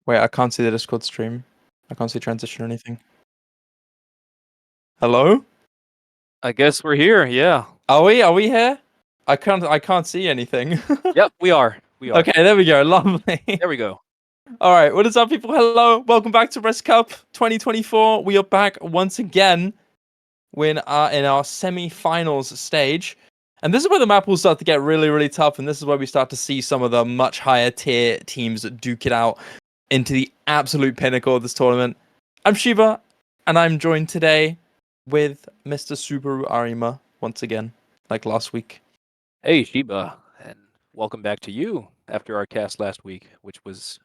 Wait, I can't see the Discord stream. I can't see transition or anything. Hello? I guess we're here, yeah. Are we here? I can't see anything. Yep, we are. We are. Okay, there we go. Lovely. There we go. All right, what is up, people? Hello, welcome back to Rest Cup 2024. We are back once again. We're in our semi-finals stage, and this is where the map will start to get really, really tough. And this is where we start to see some of the much higher tier teams duke it out into the absolute pinnacle of this tournament. I'm Shiba, and I'm joined today with Mr. Subaru Arima once again, like last week. Hey, Shiba, and welcome back to you after our cast last week, which was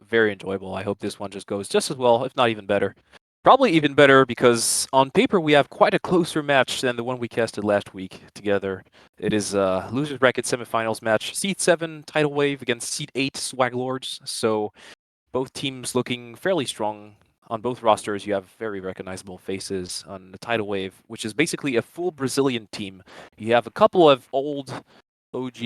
very enjoyable. I hope this one just goes just as well, if not even better. Probably even better because on paper we have quite a closer match than the one we casted last week together. It is a losers bracket semifinals match, seed 7 Tidal Wave against seed 8 Swaglords. So both teams looking fairly strong. On both rosters, you have very recognizable faces. On the Tidal Wave, which is basically a full Brazilian team, you have a couple of old OG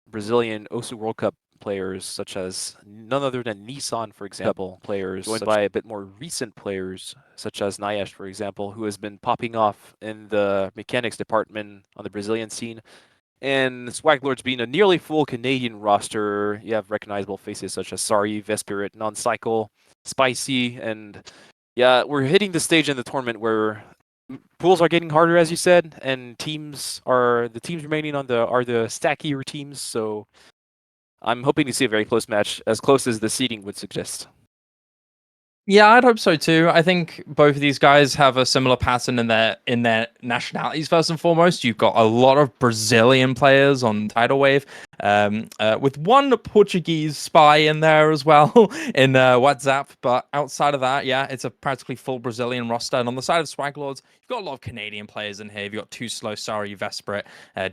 Brazilian OSU World Cup players, such as none other than Nissan, for example, players, joined by a bit more recent players, such as Nayesh, for example, who has been popping off in the mechanics department on the Brazilian scene. And Swaglords being a nearly full Canadian roster, you have recognizable faces such as Sari, Vespirit, Non-Cycle, Spicy, and yeah, we're hitting the stage in the tournament where pools are getting harder, as you said, and the teams remaining on are the stackier teams. So I'm hoping to see a very close match, as close as the seeding would suggest. Yeah, I'd hope so too. I think both of these guys have a similar pattern in their nationalities. First and foremost, you've got a lot of Brazilian players on Tidal Wave, with one Portuguese spy in there as well in WhatsApp. But outside of that, yeah, it's a practically full Brazilian roster. And on the side of Swaglords, you've got a lot of Canadian players in here. You've got Too Slow, Sari, Vesperit,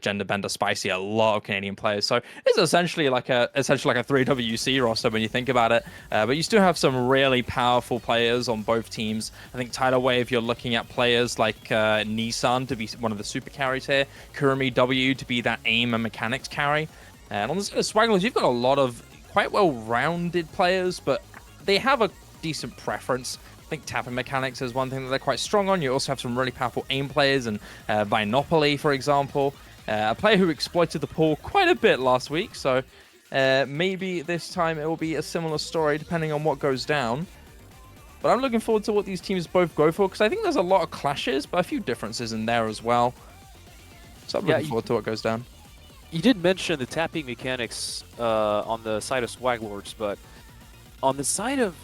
Gender Bender, Spicy, a lot of Canadian players. So it's essentially like a 3WC roster when you think about it. But you still have some really powerful players on both teams. I think Tidal Wave, you're looking at players like Nissan to be one of the super carries here, Kurumi W to be that aim and mechanics carry. And on the side of Swagglers, you've got a lot of quite well-rounded players, but they have a decent preference. I think tapping mechanics is one thing that they're quite strong on. You also have some really powerful aim players, and Binopoly, for example, a player who exploited the pool quite a bit last week. So maybe this time it will be a similar story, depending on what goes down. But I'm looking forward to what these teams both go for, because I think there's a lot of clashes, but a few differences in there as well. So I'm looking forward to what goes down. You did mention the tapping mechanics on the side of Swaglords, but on the side of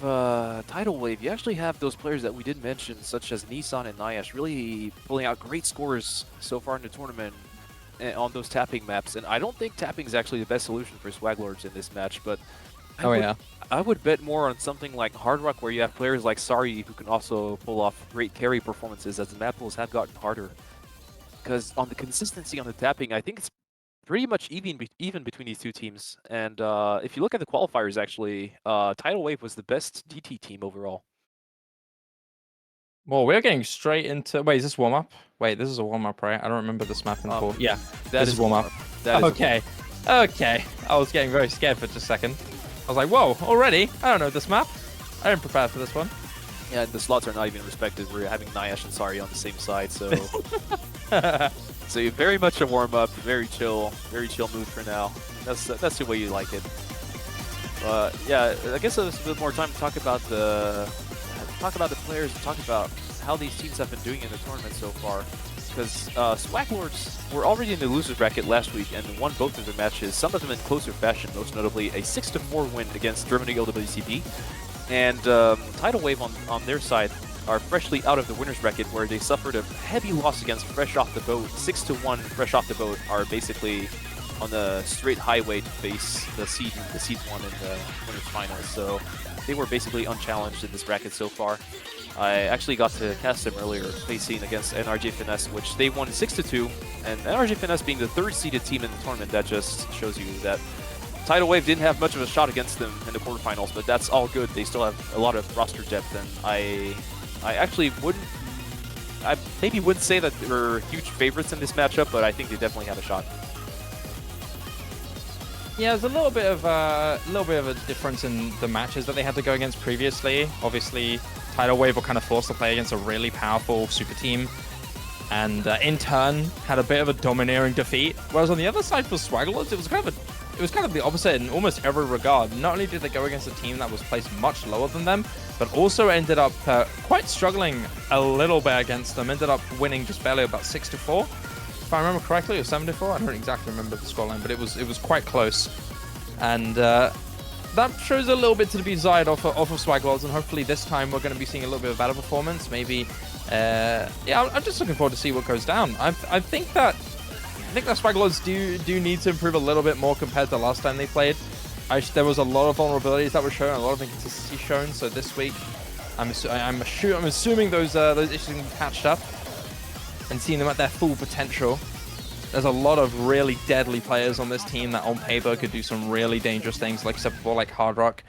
Tidal Wave, you actually have those players that we did mention, such as Nissan and Nayesh, really pulling out great scores so far in the tournament on those tapping maps. And I don't think tapping is actually the best solution for Swaglords in this match, but I would bet more on something like Hard Rock, where you have players like Sari who can also pull off great carry performances, as the map pools have gotten harder. Because on the consistency on the tapping, I think it's pretty much even between these two teams. And if you look at the qualifiers, actually, Tidal Wave was the best DT team overall. Well, we're getting straight into... Wait, is this warm-up? Wait, this is a warm-up, right? I don't remember this map in full. Yeah, this is warm-up. Okay. Okay. I was getting very scared for just a second. I was like, whoa, already? I don't know this map. I didn't prepare for this one. Yeah, the slots are not even respected. We're having Nayesh and Sari on the same side, so... So very much a warm-up, very chill mood for now. That's the way you like it. Yeah, I guess there's a bit more time to talk about the players, talk about how these teams have been doing in the tournament so far. Because Swaglords were already in the losers bracket last week and won both of their matches, some of them in closer fashion, most notably a 6-4 win against Germany LWCP. And Tidal Wave on their side are freshly out of the winners bracket, where they suffered a heavy loss against Fresh Off the Boat. 6-1 Fresh Off the Boat are basically on the straight highway to face the seed one in the winners finals. So they were basically unchallenged in this bracket so far. I actually got to cast them earlier, facing against NRJ Finesse, which they won 6-2. And NRJ Finesse being the third seeded team in the tournament, that just shows you that Tidal Wave didn't have much of a shot against them in the quarterfinals, but that's all good. They still have a lot of roster depth, and I actually maybe wouldn't say that they're huge favorites in this matchup, but I think they definitely have a shot. Yeah, there's a little bit of a difference in the matches that they had to go against previously. Obviously, Tidal Wave were kind of forced to play against a really powerful super team, and in turn had a bit of a domineering defeat. Whereas on the other side for swaglords, it was kind of the opposite in almost every regard. Not only did they go against a team that was placed much lower than them, but also ended up quite struggling a little bit against them. Ended up winning just barely about 6-4. If I remember correctly, or 7-4. I don't exactly remember the scoreline, but it was quite close. And that shows a little bit to be desired off of swaglords, and hopefully this time we're going to be seeing a little bit of a better performance. Maybe, yeah, I'm just looking forward to see what goes down. I think that swaglords do need to improve a little bit more compared to last time they played. There was a lot of vulnerabilities that were shown, a lot of inconsistency shown. So this week, I'm assuming those issues can be patched up and seeing them at their full potential. There's a lot of really deadly players on this team that on paper could do some really dangerous things, like except for like Hard Rock.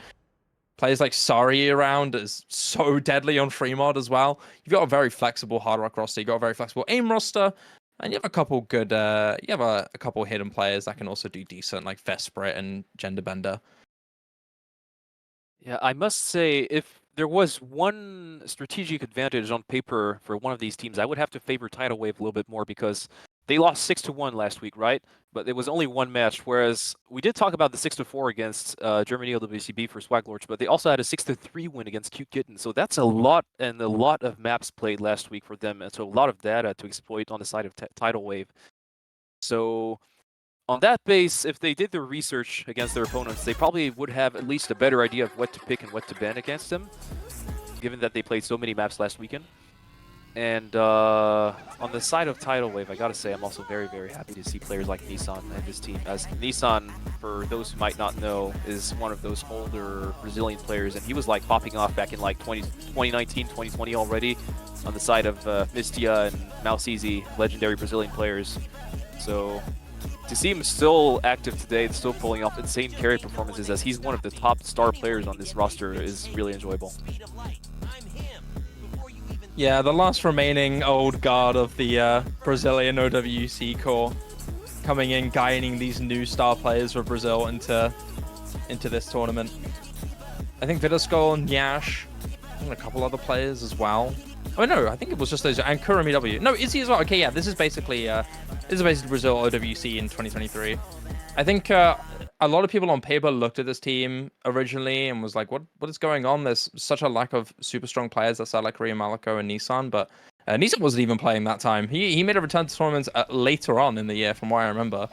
Players like Sari around is so deadly on free mod as well. You've got a very flexible Hard Rock roster, you've got a very flexible aim roster, and you have a couple good you have a couple hidden players that can also do decent, like Vesprit and Genderbender. Yeah, I must say, if there was one strategic advantage on paper for one of these teams, I would have to favor Tidal Wave a little bit more because they lost 6-1 last week, right? But it was only one match, whereas we did talk about the 6-4 against Germany LWCB for Swaglords, but they also had a 6-3 win against Cute Kitten. So that's a lot and a lot of maps played last week for them, and so a lot of data to exploit on the side of Tidal Wave. So on that base, if they did their research against their opponents, they probably would have at least a better idea of what to pick and what to ban against them, given that they played so many maps last weekend. And on the side of Tidal Wave, I gotta say, I'm also very, very happy to see players like Nissan and this team. As Nissan, for those who might not know, is one of those older Brazilian players, and he was like popping off back in like 2019, 2020 already, on the side of Mistia and Mouse Easy, legendary Brazilian players. So to see him still active today, still pulling off insane carry performances as he's one of the top star players on this roster is really enjoyable. Yeah, the last remaining old guard of the Brazilian OWC core coming in, guiding these new star players for Brazil into this tournament. I think Vidaskull and Yash, and a couple other players as well. Oh no, I think it was just those, and Kurumi W. No, Izzy as well. Okay, yeah, this is basically Brazil OWC in 2023. I think a lot of people on paper looked at this team originally and was like, what is going on? There's such a lack of super strong players outside like Korea, Malako, and Nissan, but Nissan wasn't even playing that time. He made a return to tournaments later on in the year, from what I remember.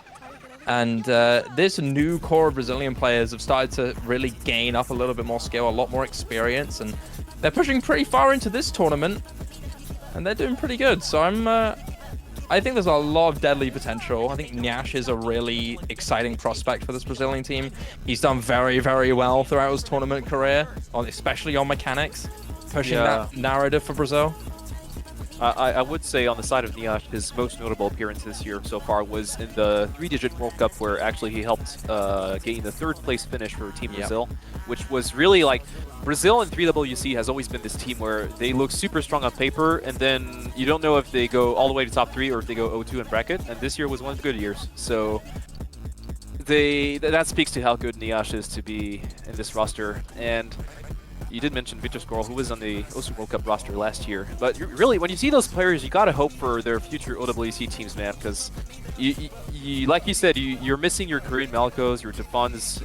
And this new core of Brazilian players have started to really gain up a little bit more skill, a lot more experience, and they're pushing pretty far into this tournament, and they're doing pretty good. So I think there's a lot of deadly potential. I think Nyash is a really exciting prospect for this Brazilian team. He's done very, very well throughout his tournament career, especially on mechanics, pushing that narrative for Brazil. I would say on the side of Nyash, his most notable appearance this year so far was in the 3-digit World Cup, where actually he helped gain the 3rd place finish for Team Brazil, which was really like, Brazil and 3WC has always been this team where they look super strong on paper, and then you don't know if they go all the way to top 3 or if they go 0-2 in bracket, and this year was one of the good years. So that speaks to how good Nyash is to be in this roster. And you did mention Victor Squirrel, who was on the OSU World Cup roster last year. But really, when you see those players, you gotta hope for their future OWC teams, man, because you like you said, you're missing your Korean Malcos, your Defons,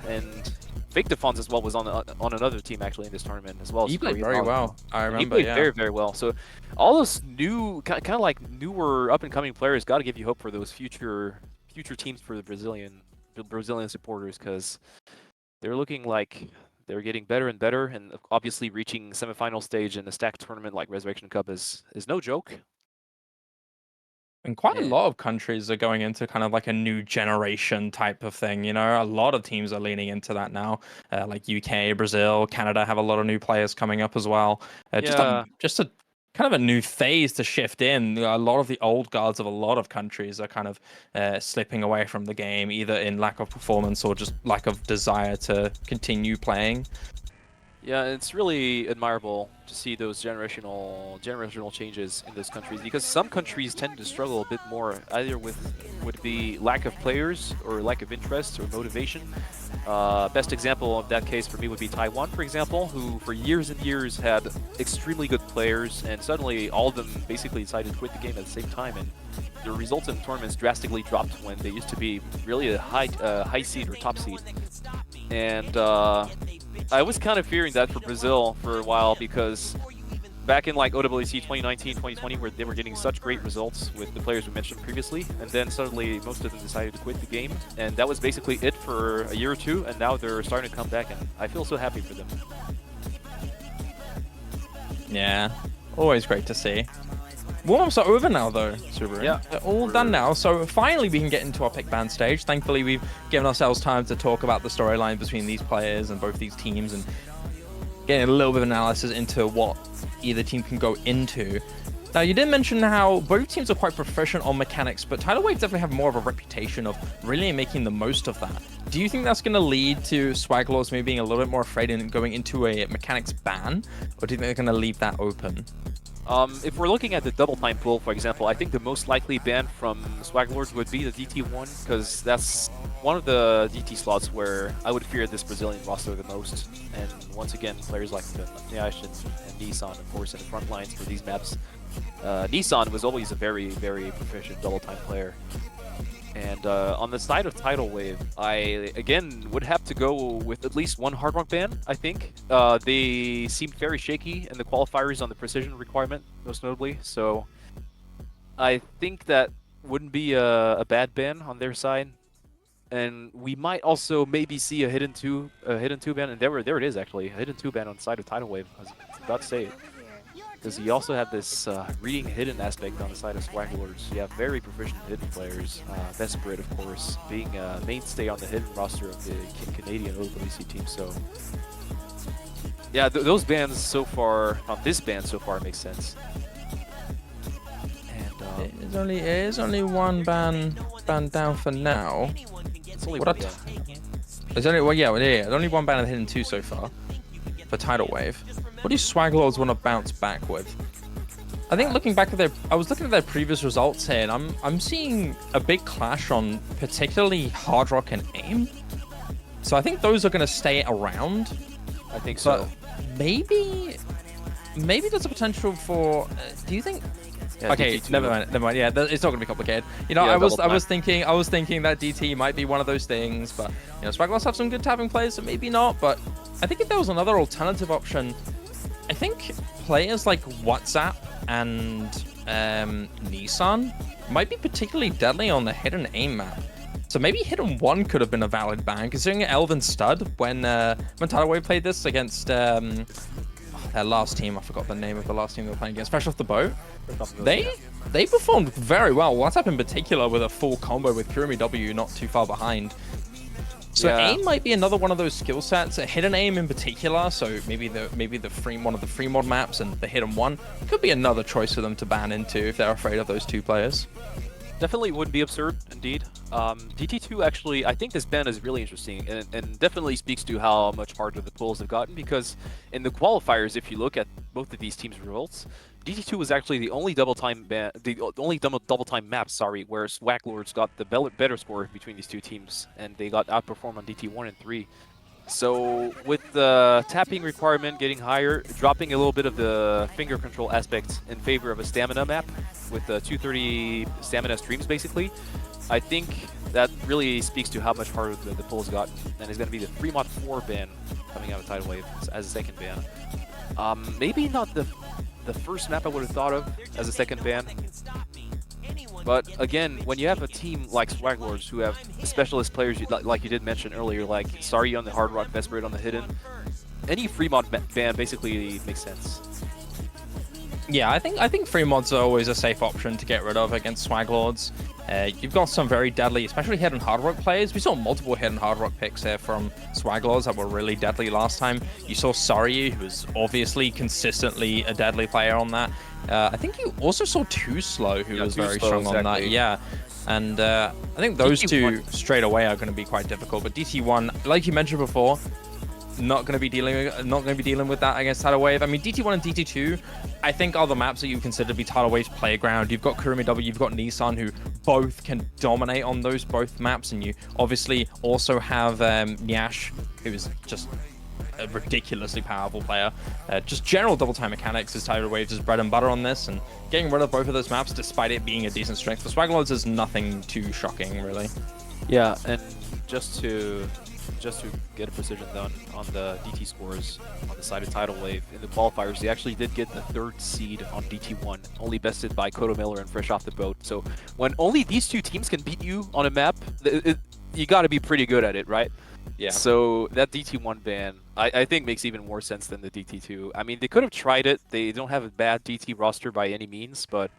and Fake Defons as well was on another team actually in this tournament as well. He played very well. I remember. He played very, very well. So all those new, kind of like newer up and coming players, got to give you hope for those future teams for the Brazilian supporters, because they're looking like they're getting better and better, and obviously reaching semifinal stage in a stacked tournament like Resurrection Cup is no joke. And quite a lot of countries are going into kind of like a new generation type of thing. You know, a lot of teams are leaning into that now. Like UK, Brazil, Canada have a lot of new players coming up as well. Just a kind of a new phase to shift in. A lot of the old guards of a lot of countries are kind of slipping away from the game, either in lack of performance or just lack of desire to continue playing. Yeah, it's really admirable to see those generational changes in those countries, because some countries tend to struggle a bit more, either with would be lack of players or lack of interest or motivation. Best example of that case for me would be Taiwan, for example, who for years and years had extremely good players, and suddenly all of them basically decided to quit the game at the same time, and the results in tournaments drastically dropped when they used to be really a high seed or top seed. And I was kind of fearing that for Brazil for a while, because back in like OWC 2019, 2020, where they were getting such great results with the players we mentioned previously, and then suddenly most of them decided to quit the game, and that was basically it for a year or two, and now they're starting to come back, and I feel so happy for them. Yeah, always great to see. Warm-ups are over now, though, Subaru. Yeah, They're all done now, so finally we can get into our pick ban stage. Thankfully, we've given ourselves time to talk about the storyline between these players and both these teams, and getting a little bit of analysis into what either team can go into. Now, you did mention how both teams are quite proficient on mechanics, but Tidal Wave definitely have more of a reputation of really making the most of that. Do you think that's going to lead to swaglords maybe being a little bit more afraid and going into a mechanics ban, or do you think they're going to leave that open? If we're looking at the double time pool, for example, I think the most likely ban from swaglords would be the DT1, because that's one of the DT slots where I would fear this Brazilian roster the most. And once again, players like Nyash and Nissan, of course, in the front lines for these maps. Nissan was always a very, very proficient double time player. And on the side of Tidal Wave, I, again, would have to go with at least one Hard Rock ban, I think. They seemed very shaky in the qualifiers on the precision requirement, most notably. So I think that wouldn't be a bad ban on their side. And we might also maybe see a hidden two ban. And there it is, actually. A hidden 2 ban on the side of Tidal Wave. I was about to say it. Because you also have this reading hidden aspect on the side of swaglords. You have very proficient hidden players. Vesperit, of course, being a mainstay on the hidden roster of the Canadian OWC team. So, yeah, those bans so far, on this ban so far, makes sense. And It is only one ban down for now. it's only What one, There's only there's only one ban of hidden 2 so far for Tidal Wave. What do swaglords want to bounce back with? I think looking back at I was looking at their previous results here, and I'm seeing a big clash on particularly Hard Rock and AIM. So I think those are going to stay around. I think so. But maybe there's a potential for. Do you think? Yeah, Okay, DT2. never mind. Yeah, it's not gonna be complicated. You know, Yeah, I was thinking that DT might be one of those things, but you know, swaglords have some good tapping players, so maybe not. But I think if there was another alternative option, I think players like WhatsApp and Nissan might be particularly deadly on the hidden aim map. So maybe hidden 1 could have been a valid ban, considering Elven Stud when Tidal Wave played this against their last team. I forgot the name of the last team they were playing against. Fresh Off the Boat. They performed very well. WhatsApp in particular with a full combo with Kurumi W not too far behind. So yeah. aim might be another one of those skill sets. A hidden aim in particular. So maybe one of the free mod maps and the hidden 1 could be another choice for them to ban into if they're afraid of those 2 players. Definitely wouldn't be absurd, indeed. DT2, actually, I think this ban is really interesting, and definitely speaks to how much harder the pools have gotten, because in the qualifiers, if you look at both of these teams' results, DT2 was actually the only double time map, where swaglords got the better score between these 2 teams, and they got outperformed on DT1 and 3. So with the tapping requirement getting higher, dropping a little bit of the finger control aspect in favor of a stamina map with the 230 stamina streams, basically, I think that really speaks to how much harder the pull has gotten, and it's going to be the Fremont 4 ban coming out of Tidal Wave as a second ban. Maybe not the first map I would have thought of as a second ban. But again, when you have a team like swaglords who have specialist players, like you did mention earlier, like Sari on the Hard Rock, Vesperit on the Hidden, any free mod ban basically makes sense. Yeah, I think free mods are always a safe option to get rid of against swaglords. You've got some very deadly, especially hidden Hard Rock players. We saw multiple hidden Hard Rock picks here from swaglords that were really deadly last time. You saw Sari, who was obviously consistently a deadly player on that. I think you also saw Too Slow, who was very strong on that. Yeah, and I think those DT1. 2 straight away are going to be quite difficult. But DT1, like you mentioned before, not going to be dealing with that against Tidal Wave. I mean, DT1 and DT2, I think are the maps that you consider to be Tidal Wave's playground. You've got Kurumi W, you've got Nissan, who both can dominate on those both maps, and you obviously also have Nyash, who is just a ridiculously powerful player. Just general double time mechanics is Tidal Wave's bread and butter on this, and getting rid of both of those maps, despite it being a decent strength for swaglords, is nothing too shocking, really. Yeah, and just to get a precision done on the DT scores on the side of Tidal Wave, in the qualifiers, they actually did get the 3rd seed on DT1, only bested by Kodo Miller and Fresh Off the Boat. So when only these 2 teams can beat you on a map, you got to be pretty good at it, right? Yeah. So that DT1 ban, I think, makes even more sense than the DT2. I mean, they could have tried it. They don't have a bad DT roster by any means, but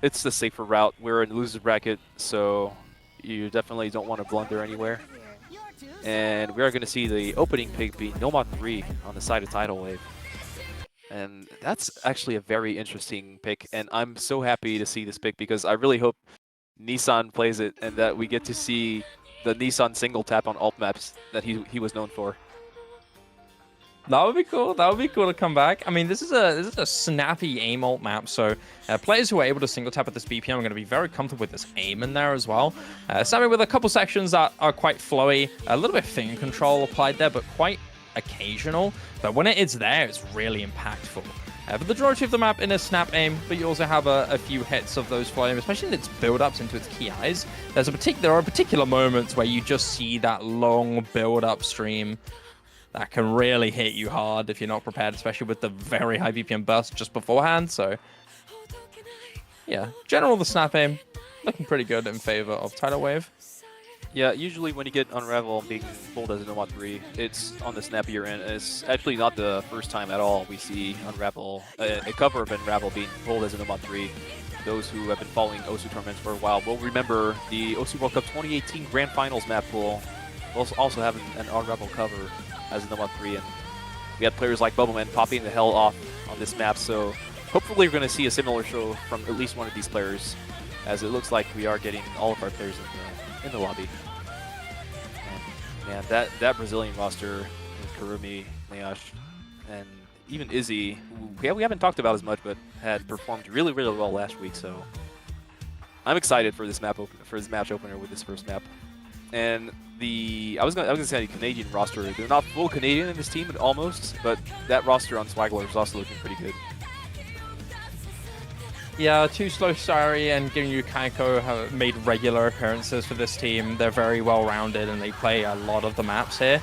it's the safer route. We're in loser bracket, so you definitely don't want to blunder anywhere. And we are going to see the opening pick be Nomad 3 on the side of Tidal Wave. And that's actually a very interesting pick, and I'm so happy to see this pick because I really hope Nissan plays it and that we get to see the Nissan single tap on alt maps that he was known for. That would be cool. That would be cool to come back. I mean, this is a snappy aim alt map, so players who are able to single tap at this BPM are going to be very comfortable with this aim in there as well. Something with a couple sections that are quite flowy, a little bit of finger control applied there, but quite occasional. But when it's there, it's really impactful. But the majority of the map in a snap aim, but you also have a few hits of those flowing, especially in its build-ups into its key eyes. There are particular moments where you just see that long build-up stream that can really hit you hard if you're not prepared, especially with the very high VPM burst just beforehand. So, yeah, general the snap aim looking pretty good in favor of Tidal Wave. Yeah, usually when you get Unravel being pulled as a Nomad 3, it's on the snappier end. It's actually not the first time at all we see Unravel, a cover of Unravel being pulled as a Nomad 3. Those who have been following OSU tournaments for a while will remember the OSU World Cup 2018 Grand Finals map pool also having an Unravel cover as a Nomad 3, and we had players like Bubbleman popping the hell off on this map, so hopefully we're going to see a similar show from at least one of these players, as it looks like we are getting all of our players in the lobby. Man, that Brazilian roster with Kurumi, Nayash, and even Izzy, who we haven't talked about as much, but had performed really, really well last week, so I'm excited for this match opener with this first map. And I was gonna say the Canadian roster. They're not full Canadian in this team, almost, but that roster on swaglords is also looking pretty good. Yeah, 2 Slow Sari and Ginryu Kaiko have made regular appearances for this team. They're very well-rounded and they play a lot of the maps here.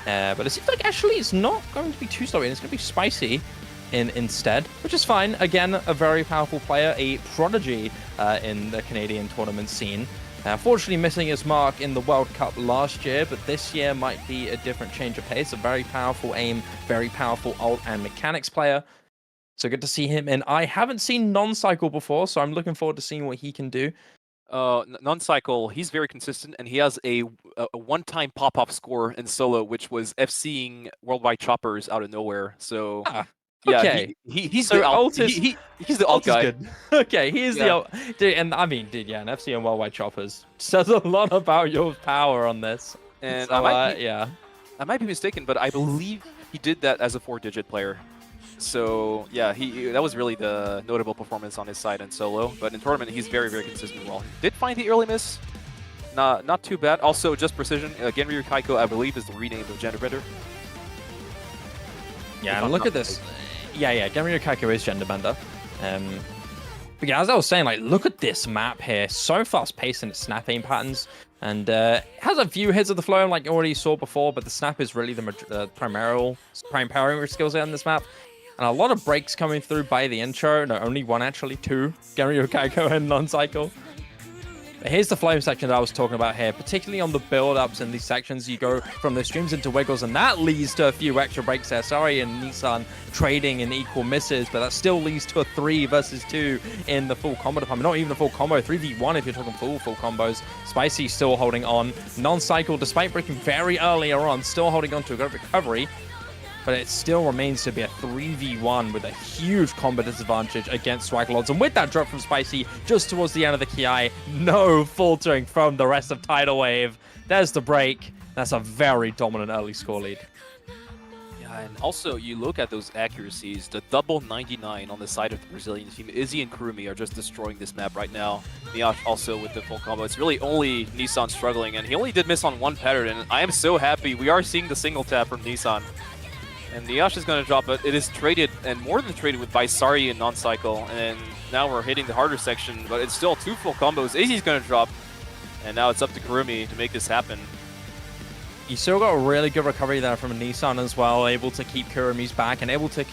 But it seems like actually it's not going to be too slow, and it's going to be spicy instead, which is fine. Again, a very powerful player, a prodigy in the Canadian tournament scene. Unfortunately missing his mark in the World Cup last year, but this year might be a different change of pace. A very powerful aim, very powerful ult and mechanics player. So good to see him. And I haven't seen Non-Cycle before, so I'm looking forward to seeing what he can do. Non-Cycle, he's very consistent, and he has a one-time pop-off score in solo, which was FCing Worldwide Choppers out of nowhere. So okay. Yeah, he's so the alt. He's the alt guy. Good. Okay, he is the alt. Dude, and I mean, dude, yeah, an FC and Worldwide Choppers says a lot about your power on this. And so, I might be mistaken, but I believe he did that as a 4-digit player. So yeah, that was really the notable performance on his side in solo. But in tournament, he's very, very consistent. Well, did find the early miss. Not too bad. Also, just precision. Genryu Kaiko, I believe, is the rename of Genderbender. Yeah, and look at this. Yeah, Genryu Kaiko is Genderbender. But yeah, as I was saying, like, look at this map here. So fast-paced in its snap aim patterns. And has a few hits of the flow, like you already saw before, but the snap is really the primary skills in this map. And a lot of breaks coming through by the intro. No, only one, actually. 2. Genryu Kaiko and Non-Cycle. But here's the flame section that I was talking about here. Particularly on the build-ups in these sections, you go from the streams into wiggles, and that leads to a few extra breaks there. Sorry, and Nissan trading in equal misses, but that still leads to a 3 versus 2 in the full combo department. Not even the full combo, 3v1 if you're talking full combos. Spicy still holding on. Non-Cycle, despite breaking very earlier on, still holding on to a good recovery. But it still remains to be a 3v1 with a huge combo disadvantage against swaglords. And with that drop from Spicy just towards the end of the Ki, no faltering from the rest of Tidal Wave. There's the break. That's a very dominant early score lead. And also, you look at those accuracies, the double 99 on the side of the Brazilian team. Izzy and Kurumi are just destroying this map right now. Niash also with the full combo. It's really only Nissan struggling, and he only did miss on one pattern, and I am so happy. We are seeing the single tap from Nissan. And Niash is going to drop it. It is traded, and more than traded, with Baisari and non-cycle, and now we're hitting the harder section, but it's still 2 full combos. Izzy's going to drop, and now it's up to Kurumi to make this happen. You still got a really good recovery there from Nissan as well, able to keep Kurumi's back and able to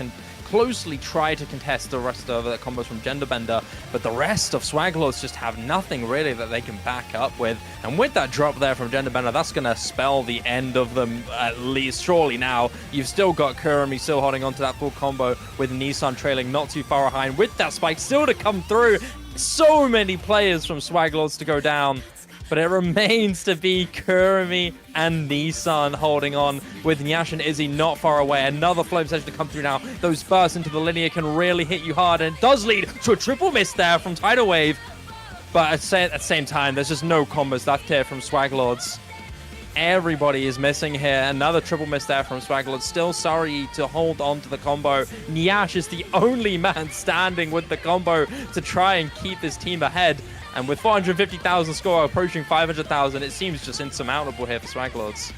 closely try to contest the rest of the combos from Genderbender, but the rest of swaglords just have nothing really that they can back up with. And with that drop there from Genderbender, that's going to spell the end of them, at least surely now. You've still got Kurumi still holding on to that full combo with Nissan trailing not too far behind with that spike still to come through. So many players from swaglords to go down. But it remains to be Kurumi and Nissan holding on with Nyash and Izzy not far away. Another flame session to come through now. Those bursts into the linear can really hit you hard, and it does lead to a triple miss there from TIDAL Wave. But at the same time, there's just no combos left here from swaglords. Everybody is missing here. Another triple miss there from swaglords. Still sorry to hold on to the combo. Nyash is the only man standing with the combo to try and keep this team ahead. And with 450,000 score approaching 500,000, it seems just insurmountable here for swaglords.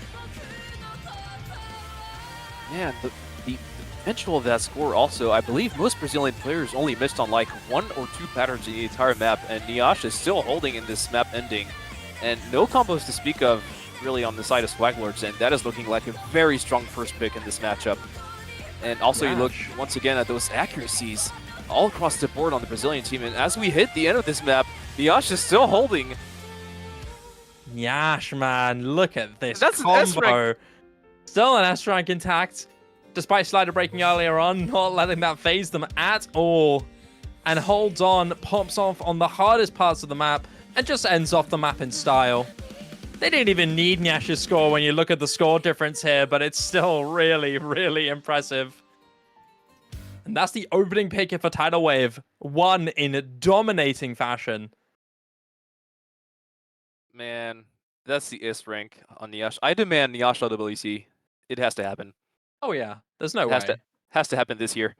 Man, the potential of that score also, I believe most Brazilian players only missed on like 1 or 2 patterns in the entire map, and Nyash is still holding in this map ending. And no combos to speak of really on the side of swaglords, and that is looking like a very strong first pick in this matchup. And also you look once again at those accuracies all across the board on the Brazilian team, and as we hit the end of this map, Nyash is still holding. Nyash, man, look at this That's combo. Still an S rank intact, despite slider breaking earlier on, not letting that phase them at all. And holds on, pops off on the hardest parts of the map, and just ends off the map in style. They didn't even need Nyash's score when you look at the score difference here, but it's still really, really impressive. And that's the opening pick for TIDAL Wave, won in dominating fashion. Man, that's the S rank on Nyash. I demand Nyash LWC. It has to happen. Oh yeah, there's no way. Has to happen this year.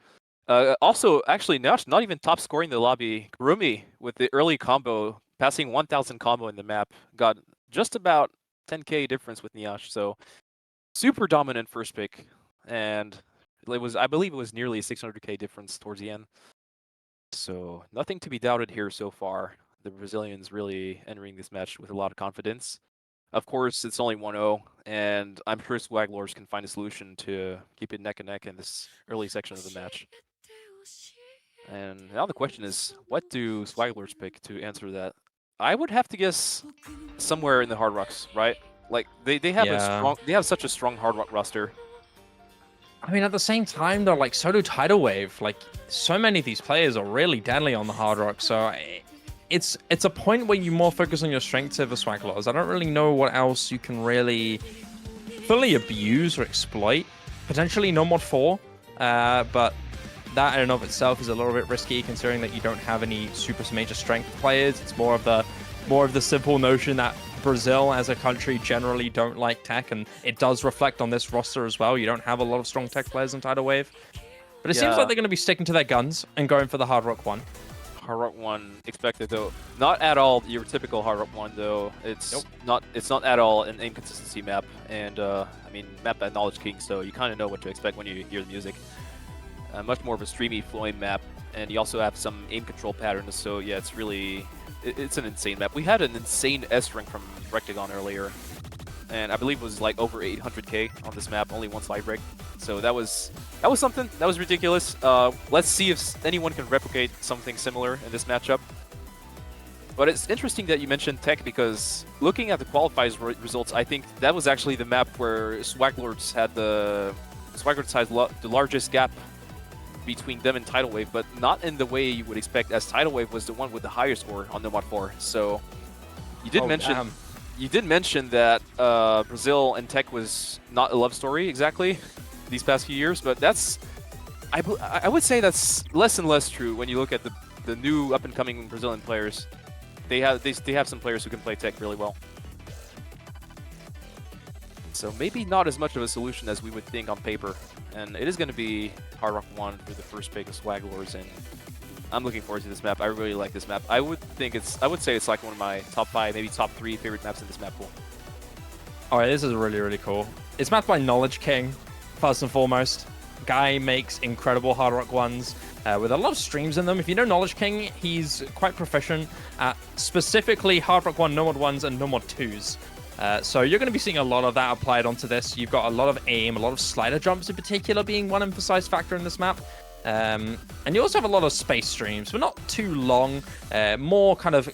Also, actually, Nyash not even top scoring the lobby. Kurumi with the early combo, passing 1,000 combo in the map, got just about 10k difference with Nyash. So super dominant first pick, and it was, I believe, it was nearly a 600k difference towards the end. So nothing to be doubted here so far. The Brazilians really entering this match with a lot of confidence. Of course, it's only 1-0, and I'm sure swaglords can find a solution to keep it neck and neck in this early section of the match. And now the question is, what do swaglords pick to answer that? I would have to guess somewhere in the Hard Rocks, right? Like they have such a strong Hard Rock roster. I mean, at the same time, though, like, so do TIDAL Wave. Like, so many of these players are really deadly on the Hard Rock, so it's a point where you more focus on your strengths over swaglords. I don't really know what else you can really fully abuse or exploit. Potentially no mod 4, but that in and of itself is a little bit risky, considering that you don't have any super major strength players. It's more of the simple notion that Brazil as a country generally don't like tech, and it does reflect on this roster as well. You don't have a lot of strong tech players in TIDAL Wave, but it seems like they're going to be sticking to their guns and going for the Hard Rock 1. Hard Rock 1 expected, though. Not at all your typical Hard Rock 1, though. It's not at all an inconsistency map, and I mean, map by Knowledge King, so you kind of know what to expect when you hear the music. Much more of a streamy, flowing map, and you also have some aim control patterns, so yeah, it's really... It's an insane map. We had an insane S rank from Rectagon earlier, and I believe it was like over 800k on this map, only one slide break. So that was something. That was ridiculous. Let's see if anyone can replicate something similar in this matchup. But it's interesting that you mentioned tech, because looking at the qualifiers results, I think that was actually the map where swaglords had the largest gap between them and TIDAL Wave, but not in the way you would expect, as TIDAL Wave was the one with the highest score on the mod 4. So you did mention that Brazil and tech was not a love story exactly these past few years, but that's I would say that's less and less true when you look at the new up and coming Brazilian players. They have some players who can play tech really well. So maybe not as much of a solution as we would think on paper. And it is going to be Hard Rock 1 for the first pick of Swaglords, and I'm looking forward to this map. I really like this map. I would say it's like one of my top 5, maybe top 3 favorite maps in this map pool. All right, this is really, really cool. It's mapped by Knowledge King, first and foremost. Guy makes incredible Hard Rock 1s with a lot of streams in them. If you know Knowledge King, he's quite proficient at specifically Hard Rock 1 No Mod 1s and No Mod 2s. So you're going to be seeing a lot of that applied onto this. You've got a lot of aim, a lot of slider jumps in particular being one emphasized factor in this map. And you also have a lot of space streams, but not too long, more kind of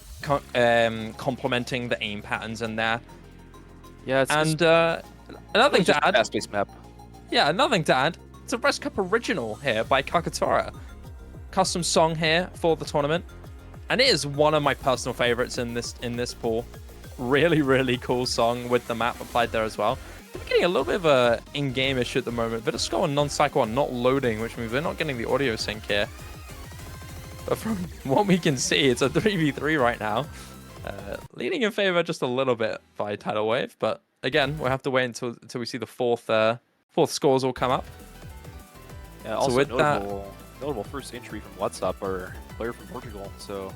complementing the aim patterns in there. Yeah, and another thing to add. Fast-paced map. Yeah, another thing to add. It's a Res Cup original here by Kakatora. Custom song here for the tournament, and it is one of my personal favorites in this pool. Really, really cool song with the map applied there as well. We're getting a little bit of a in-game issue at the moment. Vitasco and Non-Cycle are not loading, which means we're not getting the audio sync here. But from what we can see, it's a 3v3 right now. Leaning in favor just a little bit by Tidal Wave, but again, we'll have to wait until we see the fourth scores all come up. Yeah, also so with notable first entry from WhatsApp, or player from Portugal. So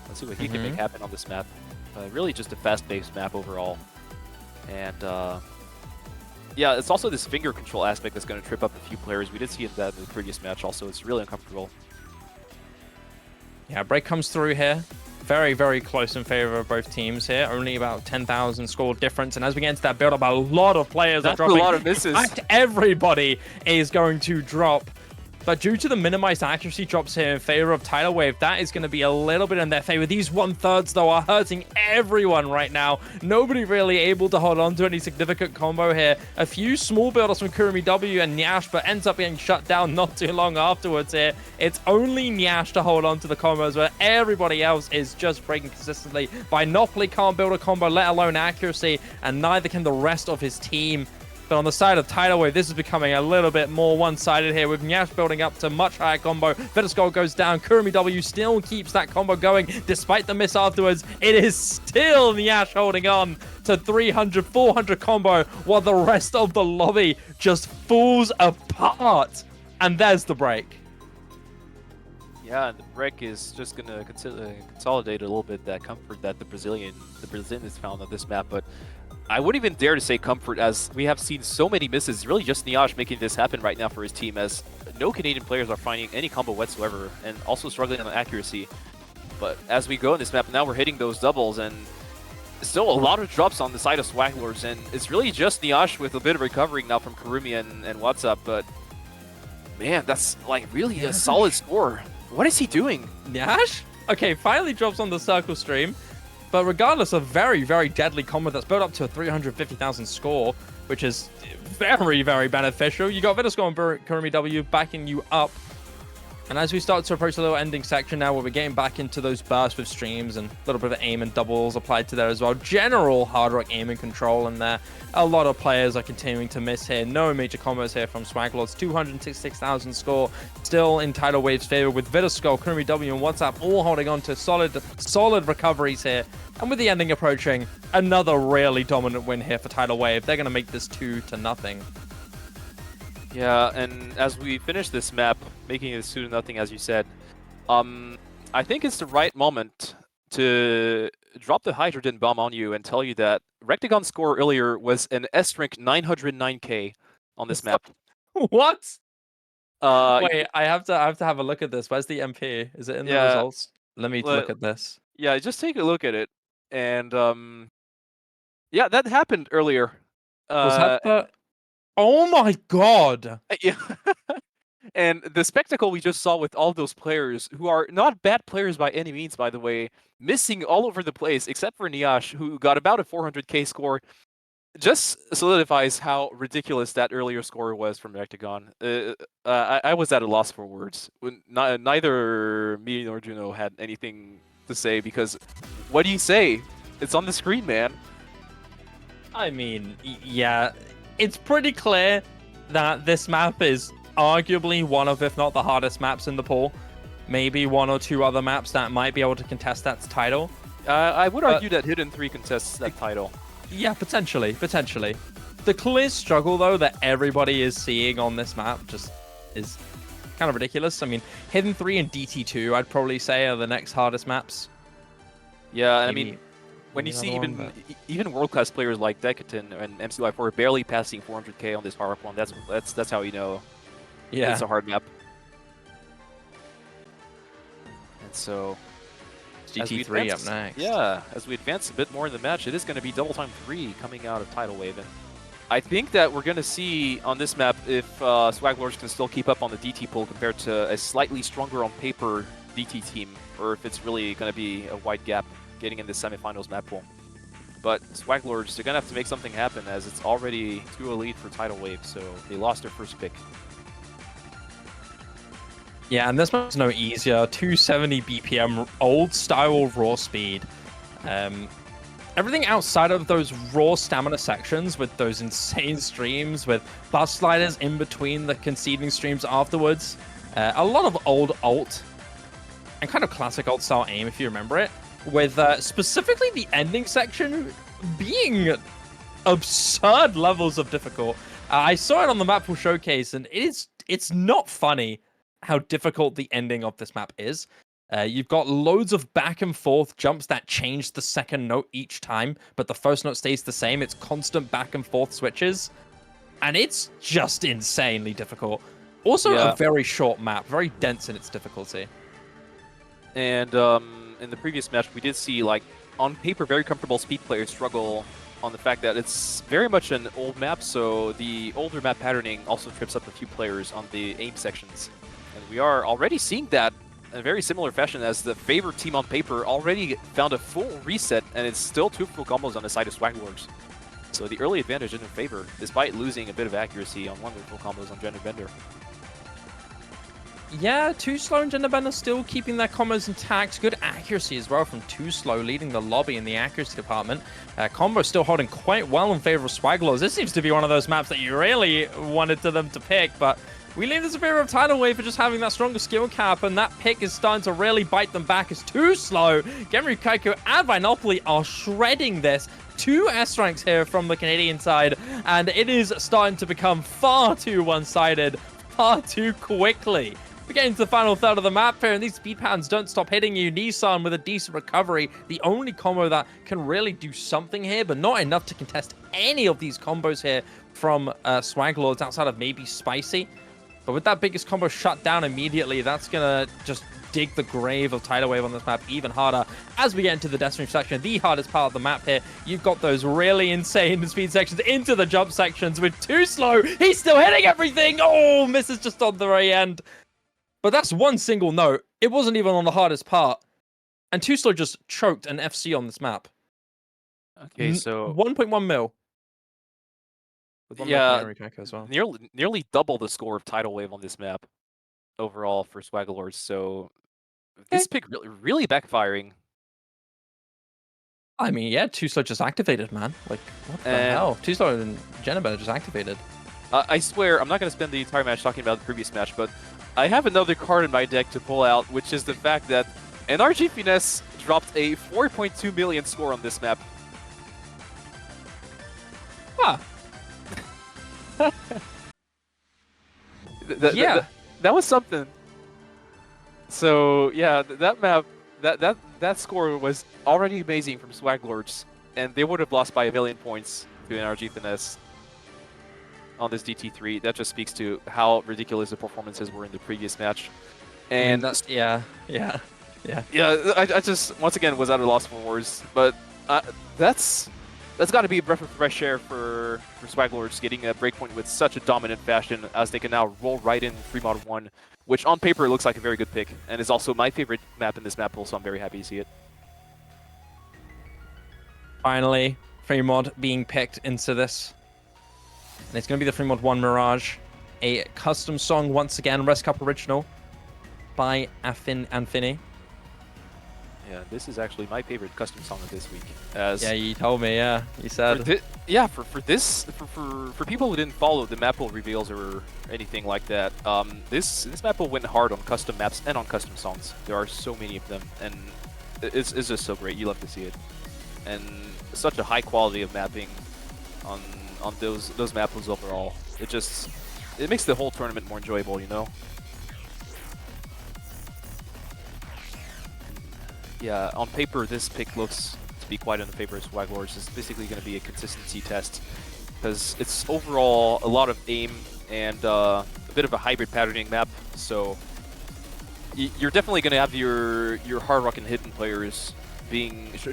let's see what he can make happen on this map. Really just a fast-paced map overall. And yeah, it's also this finger control aspect that's going to trip up a few players. We did see that in the previous match also. It's really uncomfortable. Yeah, break comes through here. Very, very close in favor of both teams here. Only about 10,000 score difference. And as we get into that build-up, a lot of players are dropping. A lot of misses. In fact, everybody is going to drop. But due to the minimized accuracy drops here in favor of Tidal Wave, that is going to be a little bit in their favor. These 1/3, though, are hurting everyone right now. Nobody really able to hold on to any significant combo here. A few small builders from Kurumi W and Nyash, but ends up getting shut down not too long afterwards here. It's only Nyash to hold on to the combos, where everybody else is just breaking consistently. Binopoly can't build a combo, let alone accuracy, and neither can the rest of his team. But on the side of Tidal Wave, this is becoming a little bit more one-sided here, with Nyash building up to much higher combo. Vitasco goes down. Kurumi W still keeps that combo going despite the miss afterwards. It is still Nyash holding on to 300, 400 combo, while the rest of the lobby just falls apart. And there's the break. Yeah, and the break is just going to consolidate a little bit that comfort that the Brazilians found on this map. But I wouldn't even dare to say comfort, as we have seen so many misses. Really just Nyash making this happen right now for his team, as no Canadian players are finding any combo whatsoever, and also struggling on accuracy. But as we go in this map, now we're hitting those doubles, and still a lot of drops on the side of Swaglords, and it's really just Nyash with a bit of recovering now from Kurumi and WhatsApp. But man, that's like really a solid score. What is he doing? Nyash? Okay, finally drops on the circle stream. But regardless of very, very deadly combo that's built up to a 350,000 score, which is very, very beneficial. You got Vitasco and Kurumi W backing you up. And as we start to approach the little ending section now, where we're getting back into those bursts with streams and a little bit of aim and doubles applied to there as well. General hard rock aim and control in there. A lot of players are continuing to miss here. No major combos here from Swaglords. 266,000 score. Still in Tidal Wave's favor, with Vitasco, Kurumi W, and WhatsApp all holding on to solid recoveries here. And with the ending approaching, another really dominant win here for Tidal Wave. They're going to make this 2-0. Yeah, and as we finish this map, making it 2-0, as you said, I think it's the right moment to drop the hydrogen bomb on you and tell you that Rectagon's score earlier was an S-rank 909k on this map. What? Wait, I have to have a look at this. Where's the MP? Is it in the results? Let me look at this. Yeah, just take a look at it. And yeah, that happened earlier. Was that the... Oh my god! Yeah. And the spectacle we just saw with all those players, who are not bad players by any means, by the way, missing all over the place, except for Nyash, who got about a 400k score, just solidifies how ridiculous that earlier score was from Rectagon. I was at a loss for words. Neither me nor Juno had anything to say, because what do you say? It's on the screen, man. I mean, yeah, it's pretty clear that this map is arguably one of, if not the hardest maps in the pool. Maybe one or two other maps that might be able to contest that title. I would argue that Hidden 3 contests that title. Yeah, potentially. The clear struggle, though, that everybody is seeing on this map just is kind of ridiculous. I mean, Hidden 3 and DT2, I'd probably say, are the next hardest maps. Yeah, I Maybe, mean, when maybe you see another one, even world-class players like Decatan and MCY4 barely passing 400k on this hard one, that's how you know yeah. it's a hard map. And so, GT3 up next. Yeah, as we advance a bit more in the match, it is going to be Double Time 3 coming out of Tidal Wave. And I think that we're going to see on this map if Swaglords can still keep up on the DT pool compared to a slightly stronger on paper DT team, or if it's really going to be a wide gap getting in the semifinals map pool. But Swaglords, they're going to have to make something happen as it's already 2-a lead for Tidal Wave, so they lost their first pick. Yeah, and this one's no easier. 270 BPM, old style raw speed. Everything outside of those raw stamina sections with those insane streams with bus sliders in between the conceding streams afterwards. A lot of old ult and kind of classic old style aim, if you remember it, with specifically the ending section being absurd levels of difficult. I saw it on the map pool showcase, and it's not funny how difficult the ending of this map is. You've got loads of back and forth jumps that change the second note each time, but the first note stays the same. It's constant back and forth switches, and it's just insanely difficult. Also, a very short map, very dense in its difficulty. And in the previous match, we did see, like, on paper, very comfortable speed players struggle on the fact that it's very much an old map, so the older map patterning also trips up a few players on the aim sections. And we are already seeing that in a very similar fashion as the favored team on paper already found a full reset, and it's still 2 full combos on the side of Swaglords. So the early advantage in their favor, despite losing a bit of accuracy on one of their full combos on Gender Bender. Yeah, Too Slow and Gender Bender still keeping their combos intact. Good accuracy as well from Too Slow, leading the lobby in the accuracy department. Combo still holding quite well in favor of Swaglords. This seems to be one of those maps that you really wanted them to pick, but we leave this in favor of Tidal Wave for just having that stronger skill cap, and that pick is starting to really bite them back. It's Too Slow. Genry Kaiko and Vinopoli are shredding this. 2 S ranks here from the Canadian side, and it is starting to become far too one-sided, far too quickly. We're getting to the final third of the map here, and these speed patterns don't stop hitting you. Nissan with a decent recovery. The only combo that can really do something here, but not enough to contest any of these combos here from Swaglords outside of maybe Spicy. But with that biggest combo shut down immediately, that's going to just dig the grave of Tidal Wave on this map even harder. As we get into the Destiny section, the hardest part of the map here, you've got those really insane speed sections into the jump sections with Too Slow. He's still hitting everything. Oh, misses just on the very end. But that's one single note. It wasn't even on the hardest part. And Too Slow just choked an FC on this map. Okay, so 1.1 mil. Yeah, as well. nearly double the score of Tidal Wave on this map overall for Swaglords. So this pick really backfiring. I mean, yeah, Too Slow just activated, man. Like, what the hell? Too Slow and Jennifer just activated. I swear, I'm not going to spend the entire match talking about the previous match, but I have another card in my deck to pull out, which is the fact that NRG Finesse dropped a 4.2 million score on this map. Huh. That was something. So yeah, that map, that score was already amazing from Swaglords, and they would have lost by 1 million points to NRG Finesse on this DT3. That just speaks to how ridiculous the performances were in the previous match. And I mean, that's, yeah. I just once again was at a loss for words, but that's got to be a breath of fresh air for Swaglords getting a breakpoint with such a dominant fashion, as they can now roll right in Fremont 1, which on paper looks like a very good pick, and is also my favorite map in this map pool, so I'm very happy to see it. Finally, Fremont being picked into this. And it's going to be the Fremont 1 Mirage, a custom song once again, Rest Cup original by Anfini. Yeah, this is actually my favorite custom song of this week. Yeah, you told me. Yeah, you said. For people who didn't follow the map pool reveals or anything like that, this map pool went hard on custom maps and on custom songs. There are so many of them, and it's just so great. You love to see it, and such a high quality of mapping on on those maps overall. It makes the whole tournament more enjoyable, you know. Yeah, on paper, this pick looks to be quite in the favor of swaglords. It's basically going to be a consistency test because it's overall a lot of aim and a bit of a hybrid patterning map. So you're definitely going to have your hard rock and hidden players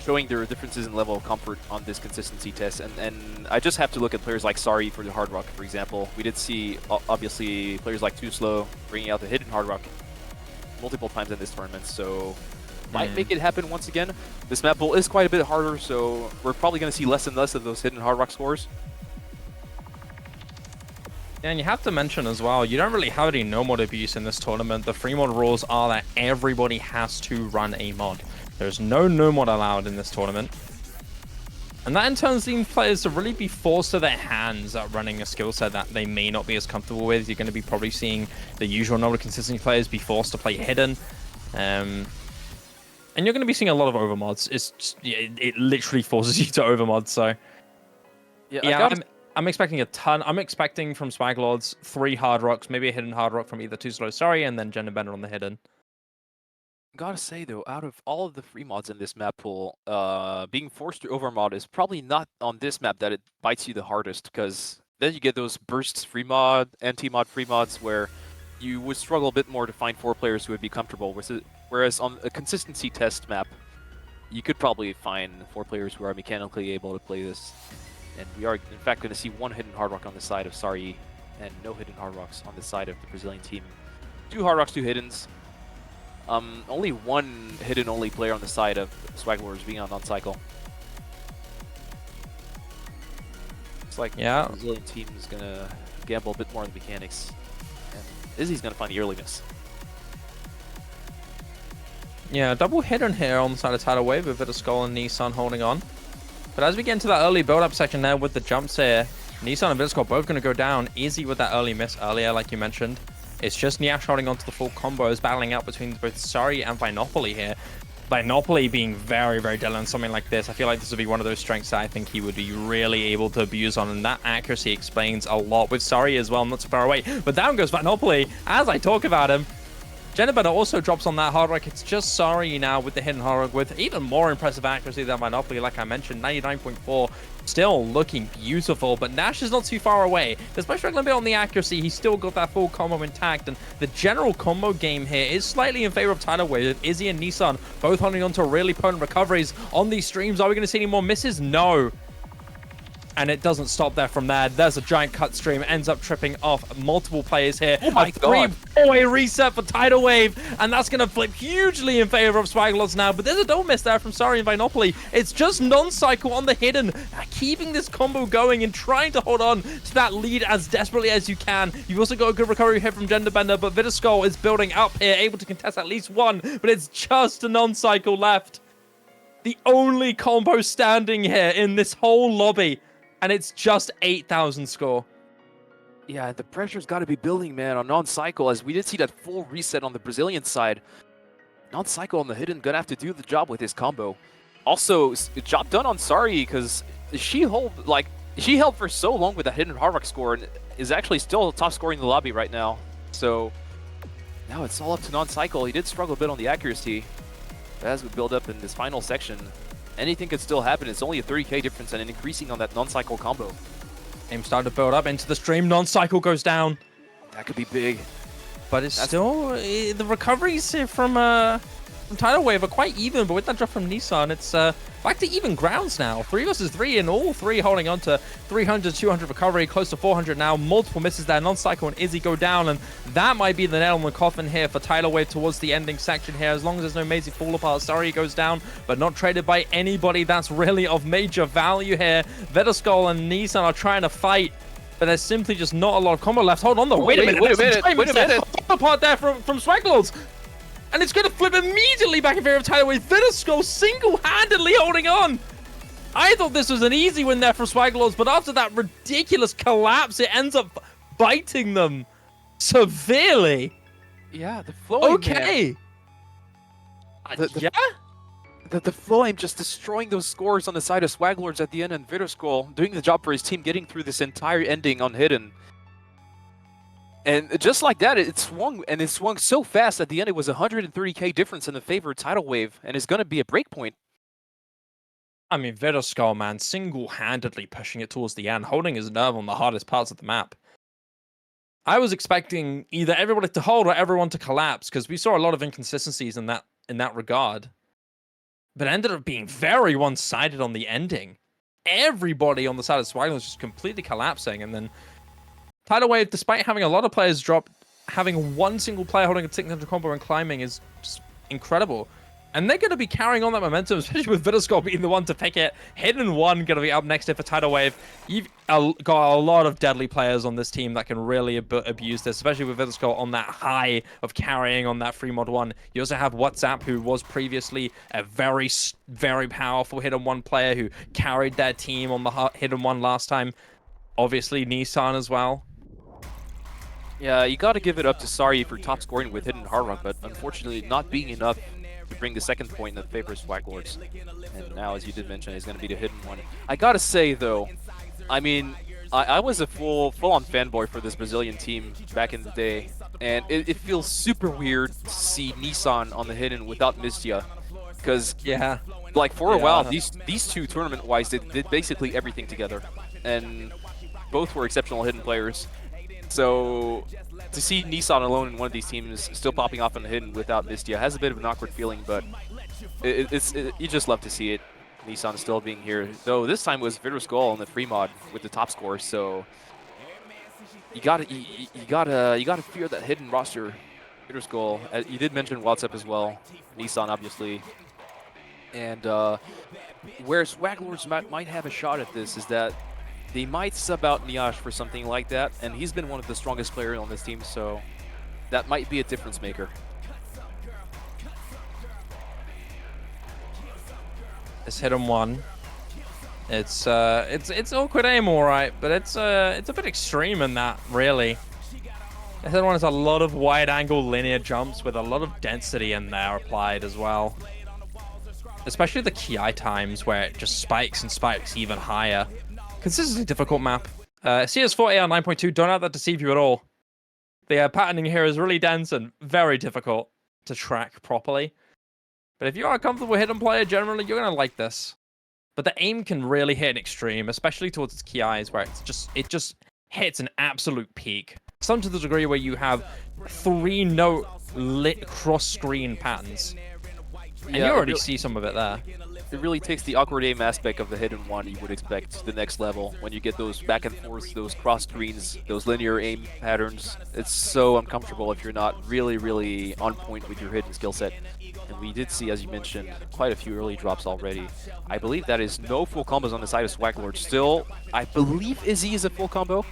showing their differences in level of comfort on this consistency test. And I just have to look at players like Sari for the hard rock, for example. We did see obviously players like Too Slow bringing out the hidden hard rock multiple times in this tournament. So might make it happen once again. This map pool is quite a bit harder, so we're probably going to see less and less of those hidden hard rock scores. Yeah, and you have to mention as well, you don't really have any no mod abuse in this tournament. The free mod rules are that everybody has to run a mod. There's no mod allowed in this tournament. And that in turn leads players to really be forced to their hands at running a skill set that they may not be as comfortable with. You're going to be probably seeing the usual no consistency players be forced to play hidden. And you're going to be seeing a lot of overmods. It literally forces you to overmod. So yeah, I'm expecting a ton. I'm expecting from swaglords 3 hard rocks, maybe a hidden hard rock from either Too Slow, Sorry, and then Gender Bender on the hidden. Gotta say though, out of all of the free mods in this map pool, being forced to overmod is probably not on this map that it bites you the hardest, because then you get those bursts free mod, anti-mod free mods where you would struggle a bit more to find 4 players who would be comfortable with it. Whereas on a consistency test map, you could probably find 4 players who are mechanically able to play this. And we are, in fact, going to see 1 hidden hard rock on the side of Sari, and no hidden hard rocks on the side of the Brazilian team. 2 hard rocks, 2 hiddens. Only 1 hidden-only player on the side of swaglords being on non-cycle. Looks like the Brazilian team is going to gamble a bit more on the mechanics. And Izzy's going to find the early miss. Yeah, double hidden here on the side of Tidal Wave with Vitaskull and Nissan holding on. But as we get into that early build-up section there with the jumps here, Nissan and Vitaskull both going to go down. Izzy with that early miss earlier, like you mentioned. It's just Nyash holding on to the full combos, battling out between both Sari and Vinopoly here. Vinopoly being very, very deadly on something like this. I feel like this would be one of those strengths that I think he would be really able to abuse on, and that accuracy explains a lot with Sari as well, not so far away. But down goes Vinopoly as I talk about him. Jennifer also drops on that hard rock. It's just Sari now with the hidden hard rock with even more impressive accuracy than Vinopoly, like I mentioned, 99.4. Still looking beautiful, but Nash is not too far away. Despite struggling a bit on the accuracy, he's still got that full combo intact, and the general combo game here is slightly in favor of Tidal Wave, with Izzy and Nissan both holding on to really potent recoveries on these streams. Are we going to see any more misses? No. And it doesn't stop there from there. There's a giant cut stream, ends up tripping off multiple players here. Oh my god. 3-4-way reset for Tidal Wave, and that's going to flip hugely in favor of swaglords now. But there's a double miss there from Sari and Vinopoly. It's just non-cycle on the hidden, keeping this combo going and trying to hold on to that lead as desperately as you can. You've also got a good recovery here from Gender Bender, but Vitaskull is building up here, able to contest at least 1, but it's just a non-cycle left. The only combo standing here in this whole lobby. And it's just 8,000 score. Yeah, the pressure's got to be building, man, on non-cycle, as we did see that full reset on the Brazilian side. Non-cycle on the hidden gonna have to do the job with his combo. Also, job done on Sari, because she held for so long with that hidden hard rock score, and is actually still top scoring in the lobby right now. So now it's all up to non-cycle. He did struggle a bit on the accuracy, but as we build up in this final section, anything could still happen. It's only a 30k difference and an increasing on that non-cycle combo. Aim started to build up into the stream. Non-cycle goes down. That could be big. But it's still... the recoveries from Tidal Wave are quite even, but with that drop from Nissan, it's back to even grounds now. 3 versus 3, and all 3 holding on to 300, 200 recovery, close to 400 now. Multiple misses there. Non-cycle and Izzy go down, and that might be the nail on the coffin here for Tidal Wave towards the ending section here. As long as there's no Maisie fall apart, Sari goes down, but not traded by anybody that's really of major value here. Vitaskull and Nissan are trying to fight, but there's simply just not a lot of combo left. Hold on, though. Wait a minute. Wait a minute. Fall apart there from swaglords. And it's going to flip immediately back in favor of Tidal Wave. Vitaskull single-handedly holding on. I thought this was an easy win there for swaglords, but after that ridiculous collapse, it ends up biting them severely. Yeah, the flowing. Okay. Yeah? the Flame just destroying those scores on the side of Swaglords at the end, and Vitterskol doing the job for his team, getting through this entire ending unhidden. And just like that, it swung, and it swung so fast at the end. It was 130k difference in the favor of Tidal Wave, and it's going to be a breakpoint. I mean, Vitterskull, man, single-handedly pushing it towards the end, holding his nerve on the hardest parts of the map. I was expecting either everybody to hold or everyone to collapse, because we saw a lot of inconsistencies in that regard. But it ended up being very one-sided on the ending. Everybody on the side of Swagler was just completely collapsing, and then Tidal Wave, despite having a lot of players drop, having one single player holding a signature combo and climbing is just incredible. And they're going to be carrying on that momentum, especially with Vitterskull being the one to pick it. Hidden One going to be up next here for Tidal Wave. You've got a lot of deadly players on this team that can really abuse this, especially with Vitterskull on that high of carrying on that free mod 1. You also have WhatsApp, who was previously a very, very powerful Hidden One player who carried their team on the Hidden One last time. Obviously, Nissan as well. Yeah, you got to give it up to Sari for top scoring with Hidden Hard Rock, but unfortunately not being enough to bring the second point in the favor of Swaglords. And now, as you did mention, it's going to be the Hidden One. I got to say, though, I mean, I was a full-on fanboy for this Brazilian team back in the day, and it feels super weird to see Nissan on the Hidden without Mistia, because Yeah. like for a while, these two tournament-wise did basically everything together, and both were exceptional Hidden players. So to see Nissan alone in one of these teams still popping off on the Hidden without Mistia has a bit of an awkward feeling, but you just love to see it. Nissan still being here, though this time was Vitterskull on the free mod with the top score. So you gotta fear that Hidden roster. Vitterskull, you did mention WhatsApp as well. Nissan obviously, and where Swaglords might have a shot at this is that they might sub out Niash for something like that, and he's been one of the strongest players on this team, so that might be a difference maker. This Hidden One. It's awkward aim, all right, but it's a bit extreme in that, really. This Hidden One has a lot of wide-angle linear jumps with a lot of density in there applied as well. Especially the Ki times where it just spikes and spikes even higher. Consistently difficult map. CS4 AR 9.2, don't let that deceive you at all. The patterning here is really dense and very difficult to track properly. But if you are a comfortable hidden player, generally, you're going to like this. But the aim can really hit an extreme, especially towards its Ki's, where it just hits an absolute peak. Some to the degree where you have 3-note lit cross-screen patterns. And you already see some of it there. It really takes the awkward aim aspect of the Hidden One you would expect to the next level. When you get those back and forth, those cross screens, those linear aim patterns, it's so uncomfortable if you're not really on point with your hidden skill set. And we did see, as you mentioned, quite a few early drops already. I believe that is no full combos on the side of Swaglord. Still, I believe Izzy is a full combo.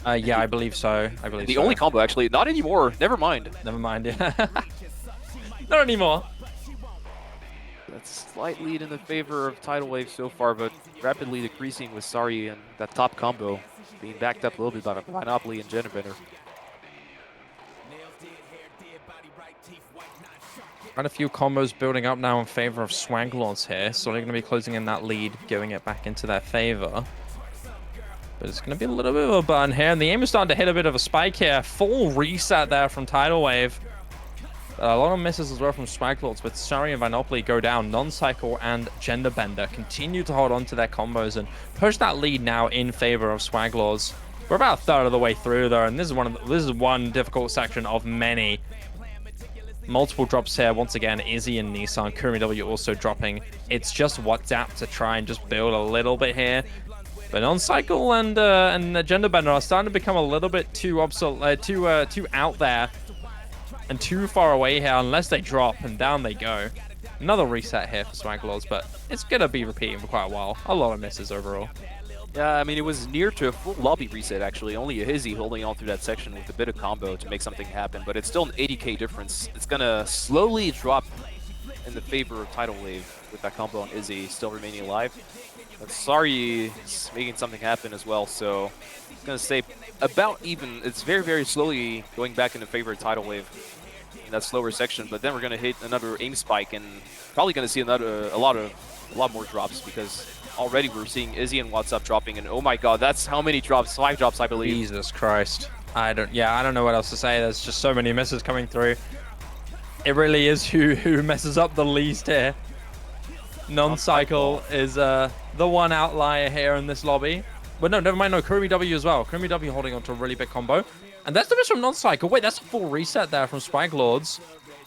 Yeah, I believe so. The only combo, actually. Not anymore. Never mind. Never mind, yeah. Not anymore. That's a slight lead in the favor of Tidal Wave so far, but rapidly decreasing with Sari and that top combo being backed up a little bit by Monopoly and Genderbender. Quite a few combos building up now in favor of Swaglords here, so they're going to be closing in that lead, giving it back into their favor. But it's going to be a little bit of a burn here, and the aim is starting to hit a bit of a spike here. Full reset there from Tidal Wave. A lot of misses as well from Swaglords, with Sari and Monopoly go down. Non-Cycle and Genderbender continue to hold on to their combos and push that lead now in favor of Swaglords. We're about a third of the way through there, and this is one difficult section of many. Multiple drops here. Once again, Izzy and Nissan. Kurumi W also dropping. It's just WhatsApp to try and just build a little bit here. But Non-Cycle and Genderbender are starting to become a little bit too too out there. And too far away here, unless they drop, and down they go. Another reset here for Swaglords, but it's going to be repeating for quite a while. A lot of misses overall. Yeah, I mean, it was near to a full lobby reset, actually. Only a Hizzy holding on through that section with a bit of combo to make something happen, but it's still an 80k difference. It's going to slowly drop in the favor of Tidal Wave with that combo on Izzy still remaining alive. But Sari is making something happen as well, so it's going to stay about even. It's very slowly going back in the favor of Tidal Wave. in that slower section, but then we're going to hit another aim spike and probably going to see a lot more drops, because already we're seeing Izzy and WhatsApp dropping, and oh my god, that's how many drops? 5 drops, I believe. Jesus Christ. I don't know what else to say. There's just so many misses coming through. It really is who messes up the least here. Non-cycle is the one outlier here in this lobby. But no, never mind. No, Kurumi W as well. Kurumi W holding on to a really big combo. And that's the miss from non-cycle. Wait, that's a full reset there from swaglords.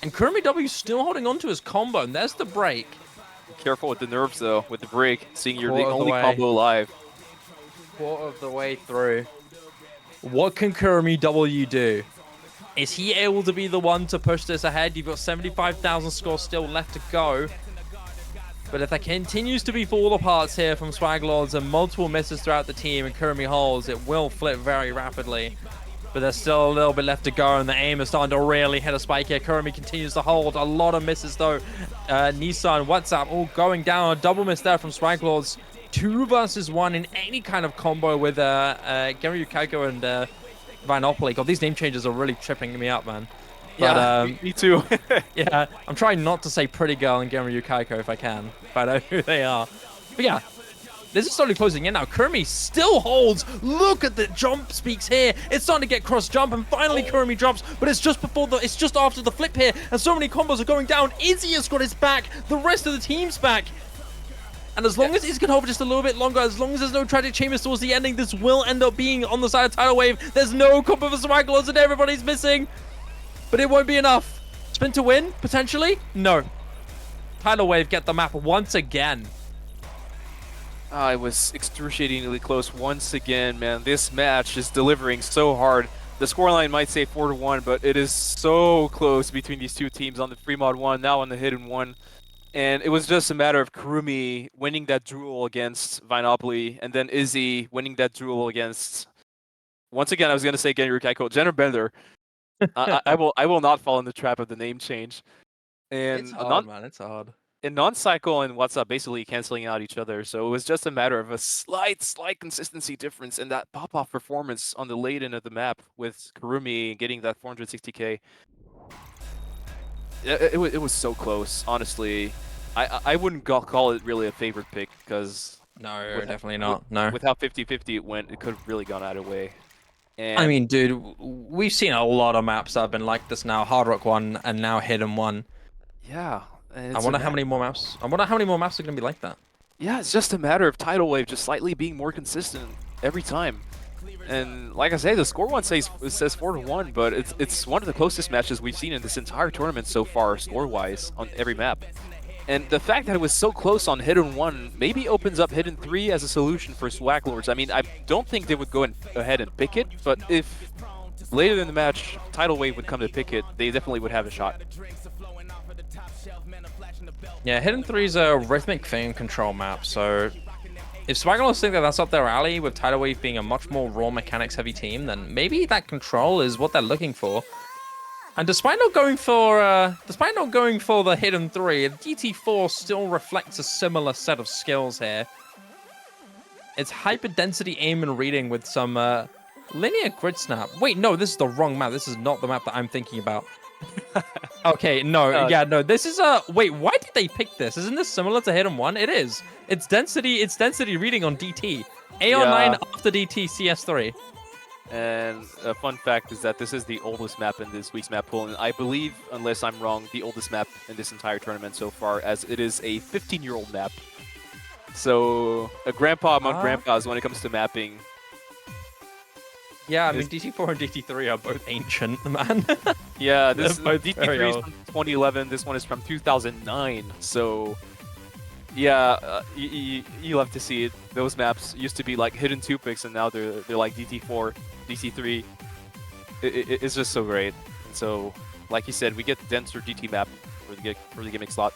And Kurumi W still holding on to his combo. And there's the break. Careful with the nerves, though, with the break. Seeing you're the only combo alive. Quarter of the way through. What can Kurumi W do? Is he able to be the one to push this ahead? You've got 75,000 scores still left to go. But if that continues to be fall aparts here from swaglords and multiple misses throughout the team and Kurumi holds, it will flip very rapidly. But there's still a little bit left to go, and the aim is starting to really hit a spike here. Kurumi continues to hold. A lot of misses, though. Nissan, WhatsApp, all going down. A double miss there from swaglords. 2 versus 1 in any kind of combo with Genryu Kaiko and Vinopoly. God, these name changes are really tripping me up, man. Yeah, But, me too. yeah, I'm trying not to say Pretty Girl and Genryu Kaiko if I can, if I know who they are. But yeah, this is slowly closing in now. Kurumi still holds. Look at the jump speaks here. It's starting to get cross jump, and finally Kurumi drops, but it's just after the flip here, and so many combos are going down. Izzy has got his back. The rest of the team's back. And as long as Izzy can hold for just a little bit longer, as long as there's no tragic chambers towards the ending, this will end up being on the side of Tidal Wave. There's no combo for swaglords, and everybody's missing. But it won't be enough. Spin to win, potentially? No. Tidal Wave get the map once again. It was excruciatingly close once again, man. This match is delivering so hard. The scoreline might say 4-1, but it is so close between these two teams on the free mod 1, now on the hidden 1. And it was just a matter of Kurumi winning that duel against Vinopoly, and then Izzy winning that duel against, once again, I was going to say Genryu Kaiko, Jenner Bender. I will not fall in the trap of the name change. And It's hard, man. It's hard. And non-cycle and WhatsApp basically canceling out each other, so it was just a matter of a slight consistency difference in that pop-off performance on the late end of the map with Kurumi getting that 460k. It was so close, honestly. I wouldn't call it really a favorite pick, because no, definitely not. No. With how 50-50 it went, it could have really gone either way. And I mean, dude, we've seen a lot of maps that have been like this now. Hard Rock 1 and now Hidden 1. Yeah. I wonder how many more maps. I wonder how many more maps are going to be like that. Yeah, it's just a matter of Tidal Wave just slightly being more consistent every time. And like I say, the score one says 4-1, but it's one of the closest matches we've seen in this entire tournament so far, score-wise, on every map. And the fact that it was so close on Hidden 1 maybe opens up Hidden 3 as a solution for swaglords. I mean, I don't think they would go ahead and pick it, but if later in the match Tidal Wave would come to pick it, they definitely would have a shot. Yeah, Hidden 3 is a rhythmic theme control map, so if swaglords think that that's up their alley, with Tidal Wave being a much more raw mechanics heavy team, then maybe that control is what they're looking for. And despite not going for the Hidden 3, DT4 still reflects a similar set of skills here. It's hyper density aim and reading with some linear grid snap. Wait, no, this is the wrong map. This is not the map that I'm thinking about. Okay, no, yeah, no, this is wait, why did they pick this? Isn't this similar to Hidden 1? It is. It's density reading on DT. AR9 after DT CS3. And a fun fact is that this is the oldest map in this week's map pool, and I believe, unless I'm wrong, the oldest map in this entire tournament so far, as it is a 15-year-old map. So, a grandpa among grandpas when it comes to mapping. Yeah, I mean, DT4 and DT3 are both ancient, man. Yeah, this DT3 is from 2011, this one is from 2009, so... Yeah, you love to see it. Those maps used to be like Hidden 2 picks, and now they're like DT4, DT3. It's just so great. So, like you said, we get the denser DT map for the gimmick slot.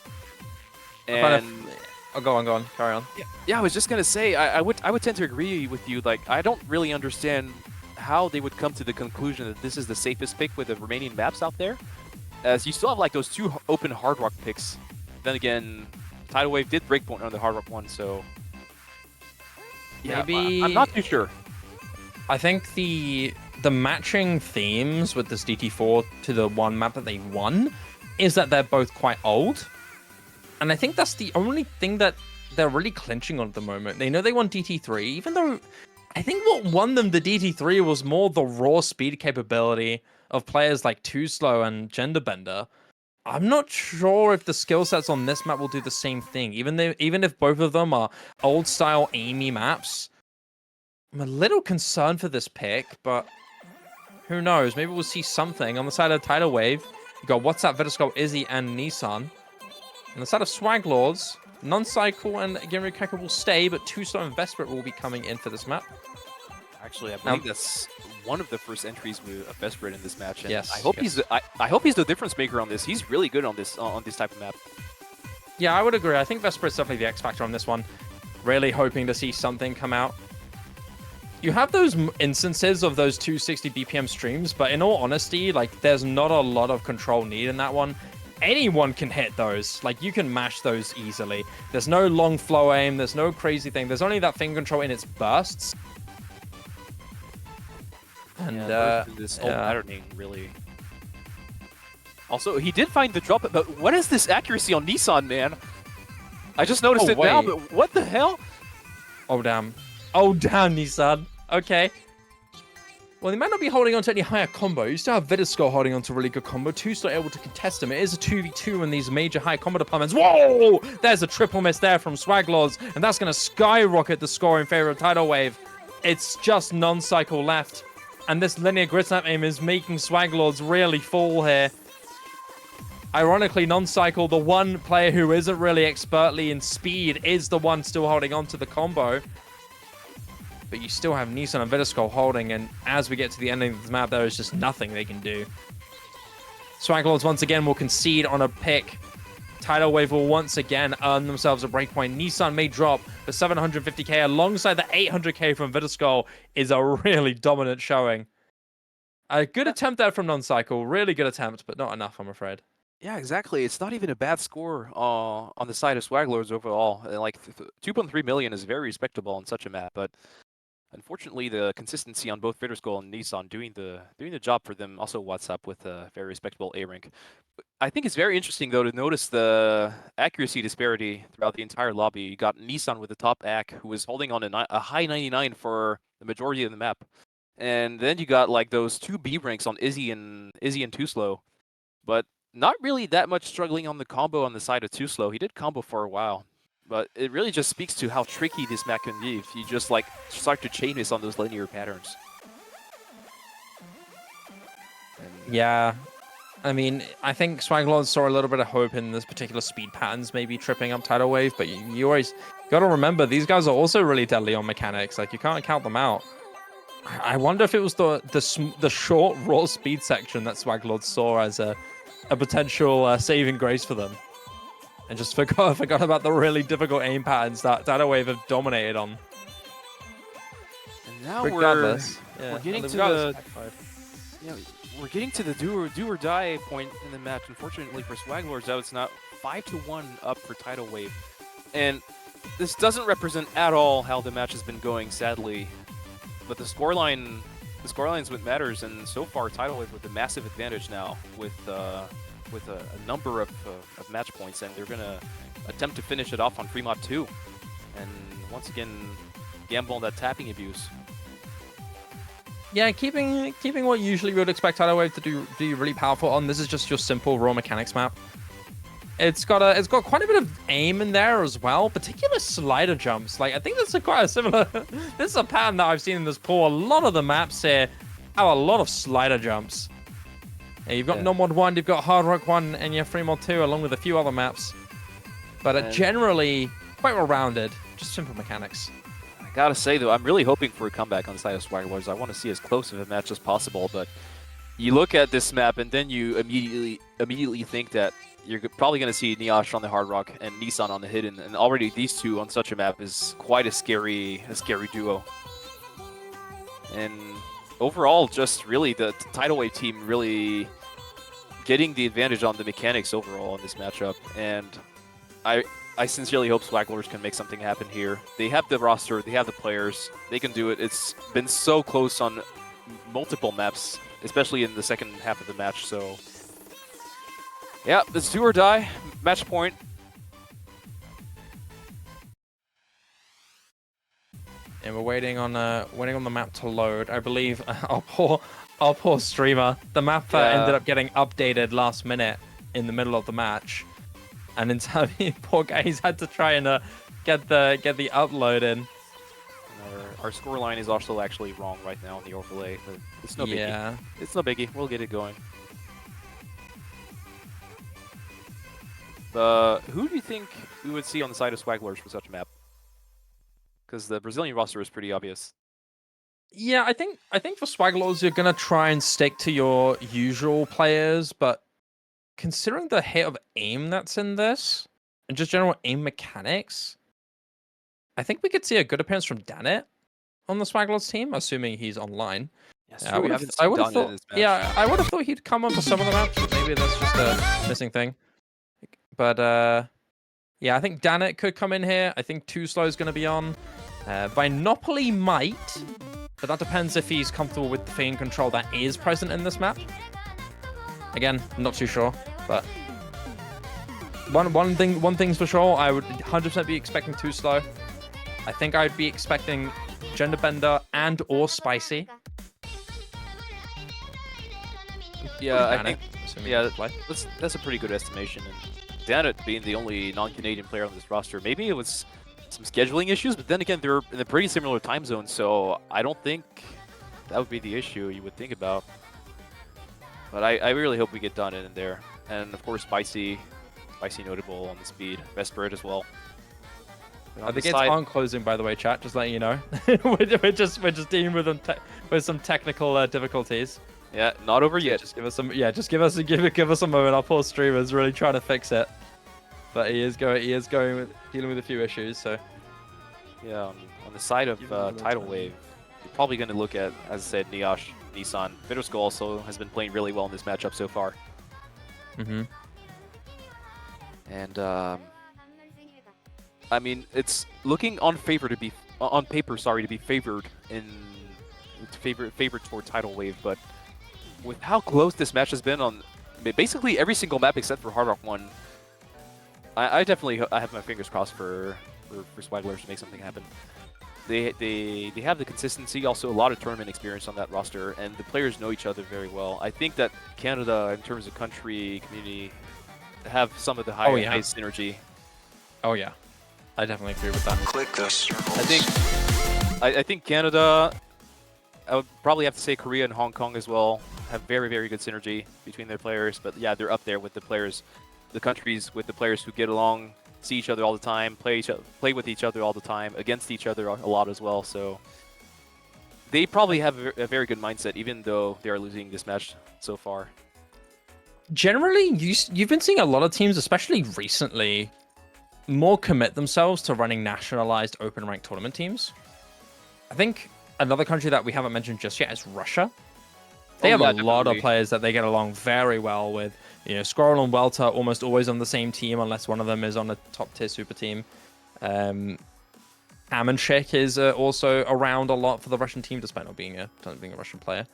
And go on, carry on. Yeah, I was just gonna say, I would tend to agree with you. Like, I don't really understand how they would come to the conclusion that this is the safest pick with the remaining maps out there, as you still have like those 2 open Hard Rock picks. Then again, Tidal Wave did breakpoint on the Hard Rock 1, so yeah, maybe I'm not too sure. I think the the matching themes with this DT4 to the one map that they won is that they're both quite old. And I think that's the only thing that they're really clinching on at the moment. They know they won DT3, even though I think what won them the DT3 was more the raw speed capability of players like Too Slow and Genderbender. I'm not sure if the skill sets on this map will do the same thing. Even if both of them are old style aimy maps, I'm a little concerned for this pick, but who knows? Maybe we'll see something. On the side of Tidal Wave, you got WhatsApp, Vitascope, Izzy, and Nissan. On the side of Swaglords, Non-Cycle and Genry Kaka will stay, but Too Slow and Vesper will be coming in for this map. Actually, I believe that's one of the first entries with Vesper in this match. And yes, I hope I hope he's the difference maker on this. He's really good on this type of map. Yeah, I would agree. I think Vesper is definitely the X factor on this one. Really hoping to see something come out. You have those instances of those 260 BPM streams, but in all honesty, like there's not a lot of control need in that one. Anyone can hit those. Like you can mash those easily. There's no long flow aim. There's no crazy thing. There's only that finger control in its bursts. And this whole patterning really. Also, he did find the drop, but what is this accuracy on Nissan, man? I just noticed it now, but what the hell? Oh damn! Oh damn, Nissan. Okay. Well, they might not be holding on to any higher combo. You still have Vitasco holding on to really good combo. Too Slow able to contest him. It is a 2v2 in these major high combo departments. Whoa! There's a triple miss there from Swaglords, and that's going to skyrocket the score in favor of Tidal Wave. It's just non-cycle left, and this linear grid snap aim is making Swaglords really fall here. Ironically, non-cycle, the one player who isn't really expertly in speed, is the one still holding on to the combo. But you still have Nissan and Vitasco holding, and as we get to the end of the map, there is just nothing they can do. Swaglords once again will concede on a pick. Tidal Wave will once again earn themselves a breakpoint. Nissan may drop, but 750k alongside the 800k from Vitasco is a really dominant showing. A good attempt there from non-cycle, really good attempt, but not enough, I'm afraid. Yeah, exactly. It's not even a bad score on the side of Swaglords overall. Like 2.3 million is very respectable on such a map, but unfortunately, the consistency on both Vitasco and Nissan doing the job for them. Also, WhatsApp with a very respectable A rank. I think it's very interesting though to notice the accuracy disparity throughout the entire lobby. You got Nissan with the top AC, who was holding on a high 99 for the majority of the map, and then you got like those two B ranks on Izzy and Too Slow, but not really that much struggling on the combo on the side of Too Slow. He did combo for a while. But it really just speaks to how tricky this map can be if you just like start to chain this on those linear patterns. Yeah, I mean, I think Swaglords saw a little bit of hope in this particular speed patterns maybe tripping up Tidal Wave, but you always got to remember these guys are also really deadly on mechanics. Like you can't count them out. I wonder if it was the short raw speed section that Swaglords saw as a potential saving grace for them. And just forgot about the really difficult aim patterns that Tidal Wave have dominated on. And now we're getting to the do or die point in the match. Unfortunately for Swaglords, though, it's not 5-1 up for Tidal Wave. And this doesn't represent at all how the match has been going, sadly. But the scoreline's what matters, and so far Tidal Wave with a massive advantage now with a number of match points, and they're going to attempt to finish it off on Fremont 2. And once again, gamble on that tapping abuse. Yeah, keeping what usually we would expect Tidal Wave to do really powerful on. This is just your simple raw mechanics map. It's got quite a bit of aim in there as well, particular slider jumps. Like I think that's quite a similar. This is a pattern that I've seen in this pool. A lot of the maps here have a lot of slider jumps. Yeah, you've got Non-Mod 1, you've got Hard Rock 1, and you have Fremont 2, along with a few other maps. But generally, quite well-rounded. Just simple mechanics. I gotta say, though, I'm really hoping for a comeback on the side of Swaglords. I want to see as close of a match as possible, but you look at this map, and then you immediately think that you're probably going to see Niosh on the Hard Rock and Nissan on the Hidden, and already these two on such a map is quite a scary duo. And overall, just really the Tidal Wave team really getting the advantage on the mechanics overall in this matchup. And I sincerely hope Swaglords can make something happen here. They have the roster, they have the players, they can do it. It's been so close on multiple maps, especially in the second half of the match. So, yeah, it's do or die. Match point. And we're waiting on the map to load. I believe our poor streamer. The map ended up getting updated last minute in the middle of the match, and in time, poor guy, he's had to try and get the upload in. Our score line is also actually wrong right now in the overlay, but it's no biggie. Yeah. It's no biggie. We'll get it going. Who do you think we would see on the side of swaglords for such a map? Because the Brazilian roster is pretty obvious. Yeah, I think for swaglords you're gonna try and stick to your usual players, but considering the hit of aim that's in this and just general aim mechanics, I think we could see a good appearance from Danit on the swaglords team, assuming he's online. Yes, I true. We would haven't have seen Don in thought, this match. yeah, I would have thought he'd come onto some of the maps, but maybe that's just a missing thing. But yeah, I think Danit could come in here. I think Too Slow is going to be on. Binopoly might, but that depends if he's comfortable with the feign control that is present in this map. Again, not too sure, but one thing's for sure, I would 100% be expecting Too Slow. I think I'd be expecting Genderbender and or Spicy. Yeah, I Danit, think that's a pretty good estimation. And Danit being the only non-Canadian player on this roster, maybe it was some scheduling issues, but then again, they're in a pretty similar time zone, so I don't think that would be the issue you would think about. But I really hope we get done in there. And of course, Spicy notable on the speed. Vesperit as well. The gates aren't closing, by the way, chat. Just letting you know. we're just dealing with them with some technical difficulties. Yeah, not over yet. Just give us some. Yeah, just give us a moment. Our poor streamer's really trying to fix it, but he is dealing with a few issues. So yeah, on the side of Tidal Wave, you're probably going to look at, as I said, Niosh, Nissan. Bitterskull also has been playing really well in this matchup so far. And I mean, it's looking on paper to be favored toward Tidal Wave, but with how close this match has been on basically every single map except for Hard Rock 1, I definitely have my fingers crossed for swaglords to make something happen. They have the consistency, also a lot of tournament experience on that roster, and the players know each other very well. I think that Canada, in terms of country, community, have some of the highest synergy. Oh yeah, I definitely agree with that. Click the circles. I think Canada, I would probably have to say Korea and Hong Kong as well, have very, very good synergy between their players. But yeah, they're up there with the players, the countries with the players who get along, see each other all the time, play with each other all the time, against each other a lot as well. So they probably have a very good mindset, even though they are losing this match so far. Generally, you've been seeing a lot of teams, especially recently, more commit themselves to running nationalized open rank tournament teams. I think another country that we haven't mentioned just yet is Russia. They have a lot of players that they get along very well with. You know, Squirrel and Welter almost always on the same team unless one of them is on a top tier super team. Amanchik is also around a lot for the Russian team, despite not being a Russian player.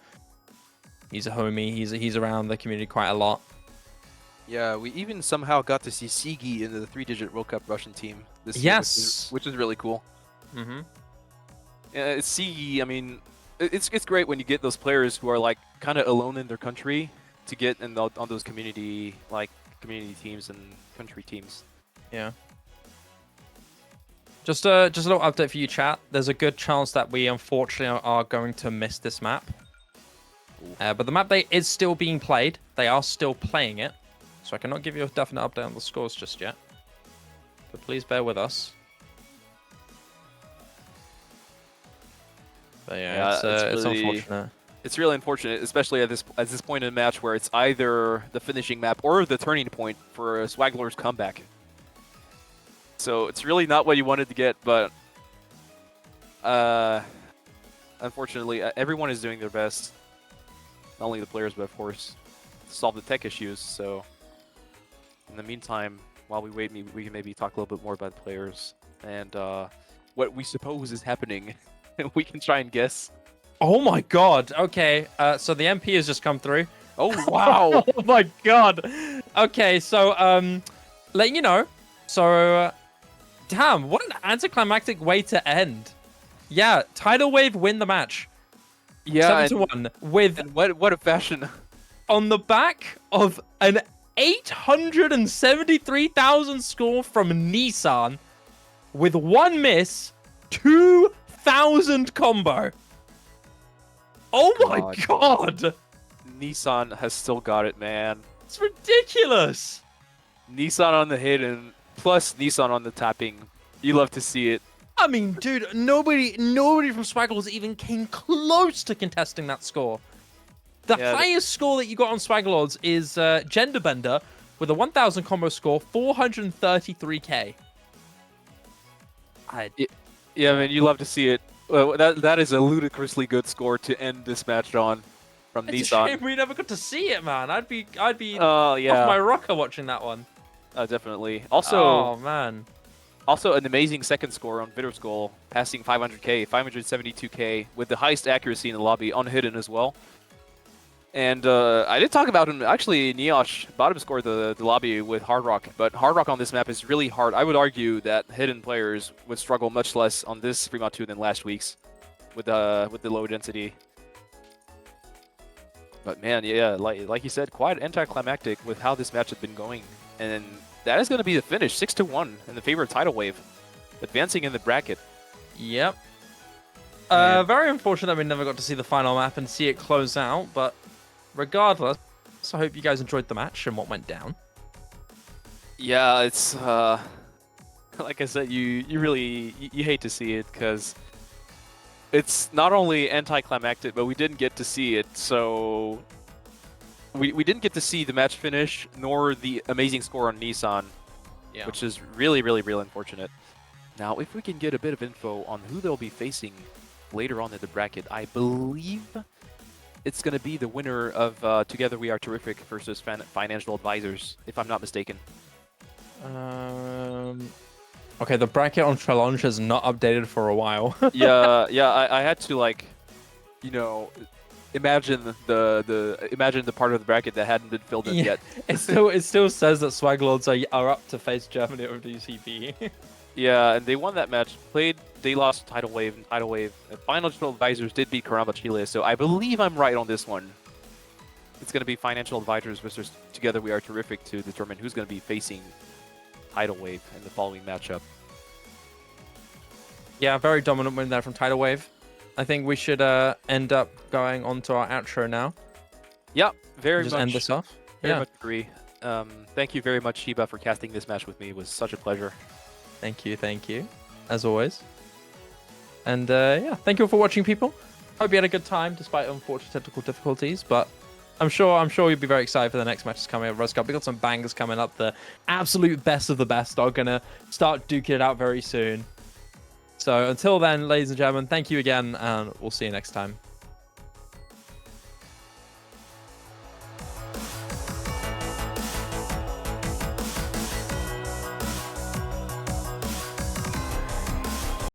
He's a homie. He's around the community quite a lot. Yeah, we even somehow got to see Sigi in the 3-digit World Cup Russian team this year, Yes, which is really cool. Yeah, Sigi, I mean, it's great when you get those players who are like kind of alone in their country to get on those community teams and country teams. Yeah. Just a little update for you, chat. There's a good chance that we unfortunately are going to miss this map. But the map is still being played. They are still playing it. So I cannot give you a definite update on the scores just yet. But please bear with us. But yeah, it's unfortunate. It's really unfortunate, especially at this point in the match where it's either the finishing map or the turning point for a swaglords comeback. So it's really not what you wanted to get, but unfortunately, everyone is doing their best. Not only the players, but of course, to solve the tech issues. So in the meantime, while we wait, we can maybe talk a little bit more about the players and what we suppose is happening. We can try and guess. Oh my god. Okay. So the MP has just come through. Oh wow! Oh my god. Okay. So letting you know. So damn, what an anticlimactic way to end. Yeah, Tidal Wave win the match. Yeah, 7-1 with and what a fashion! on the back of an 873,000 score from Nissan with one miss, 2,000 combo. Oh my god! Nissan has still got it, man. It's ridiculous. Nissan on the hit and plus Nissan on the tapping. You love to see it. I mean, dude, nobody from swaglords even came close to contesting that score. The highest score that you got on swaglords is Genderbender with a 1,000 combo score, 433k. Yeah, man, you love to see it. That is a ludicrously good score to end this match on from It's Nissan. a shame we never got to see it, man. I'd be Yeah, off my rocker watching that one. definitely. Also, Oh man. Also, an amazing second score on Vitter's goal, passing 500k, 572k, with the highest accuracy in the lobby, unhidden as well. And I did talk about him. Actually, Niosh bottom scored the lobby with Hard Rock, but Hard Rock on this map is really hard. I would argue that hidden players would struggle much less on this Fremont 2 than last week's with the low density. But man, yeah, like you said, quite anticlimactic with how this match has been going. And that is going to be the finish, 6-1 in the favor of Tidal Wave, advancing in the bracket. Yep. Very unfortunate that we never got to see the final map and see it close out, but regardless, I hope you guys enjoyed the match and what went down. Yeah, it's like I said, you really hate to see it because it's not only anticlimactic, but we didn't get to see it, so we didn't get to see the match finish nor the amazing score on Nissan, which is really unfortunate. Now, if we can get a bit of info on who they'll be facing later on in the bracket, I believe it's going to be the winner of Together We Are Terrific versus Financial Advisors, if I'm not mistaken. Okay, the bracket on Challenge has not updated for a while. yeah, I had to, like, you know, imagine the part of the bracket that hadn't been filled in yet. It still says that swaglords are up to face Germany over DCB. Yeah, and they won that match. They lost Tidal Wave, and Tidal Wave. Financial Advisors did beat Caramba Chile, so I believe I'm right on this one. It's going to be Financial Advisors versus Together We Are Terrific to determine who's going to be facing Tidal Wave in the following matchup. Yeah, very dominant win there from Tidal Wave. I think we should end up going on to our outro now. Yeah, very just much. End this off. Very much agree. Thank you very much, Shiba, for casting this match with me. It was such a pleasure. Thank you, as always. And yeah, thank you all for watching, people. Hope you had a good time despite unfortunate technical difficulties, but I'm sure you'll be very excited for the next matches coming up. Rose Cup, we got some bangers coming up. The absolute best of the best are gonna start duking it out very soon. So until then, ladies and gentlemen, thank you again, and we'll see you next time.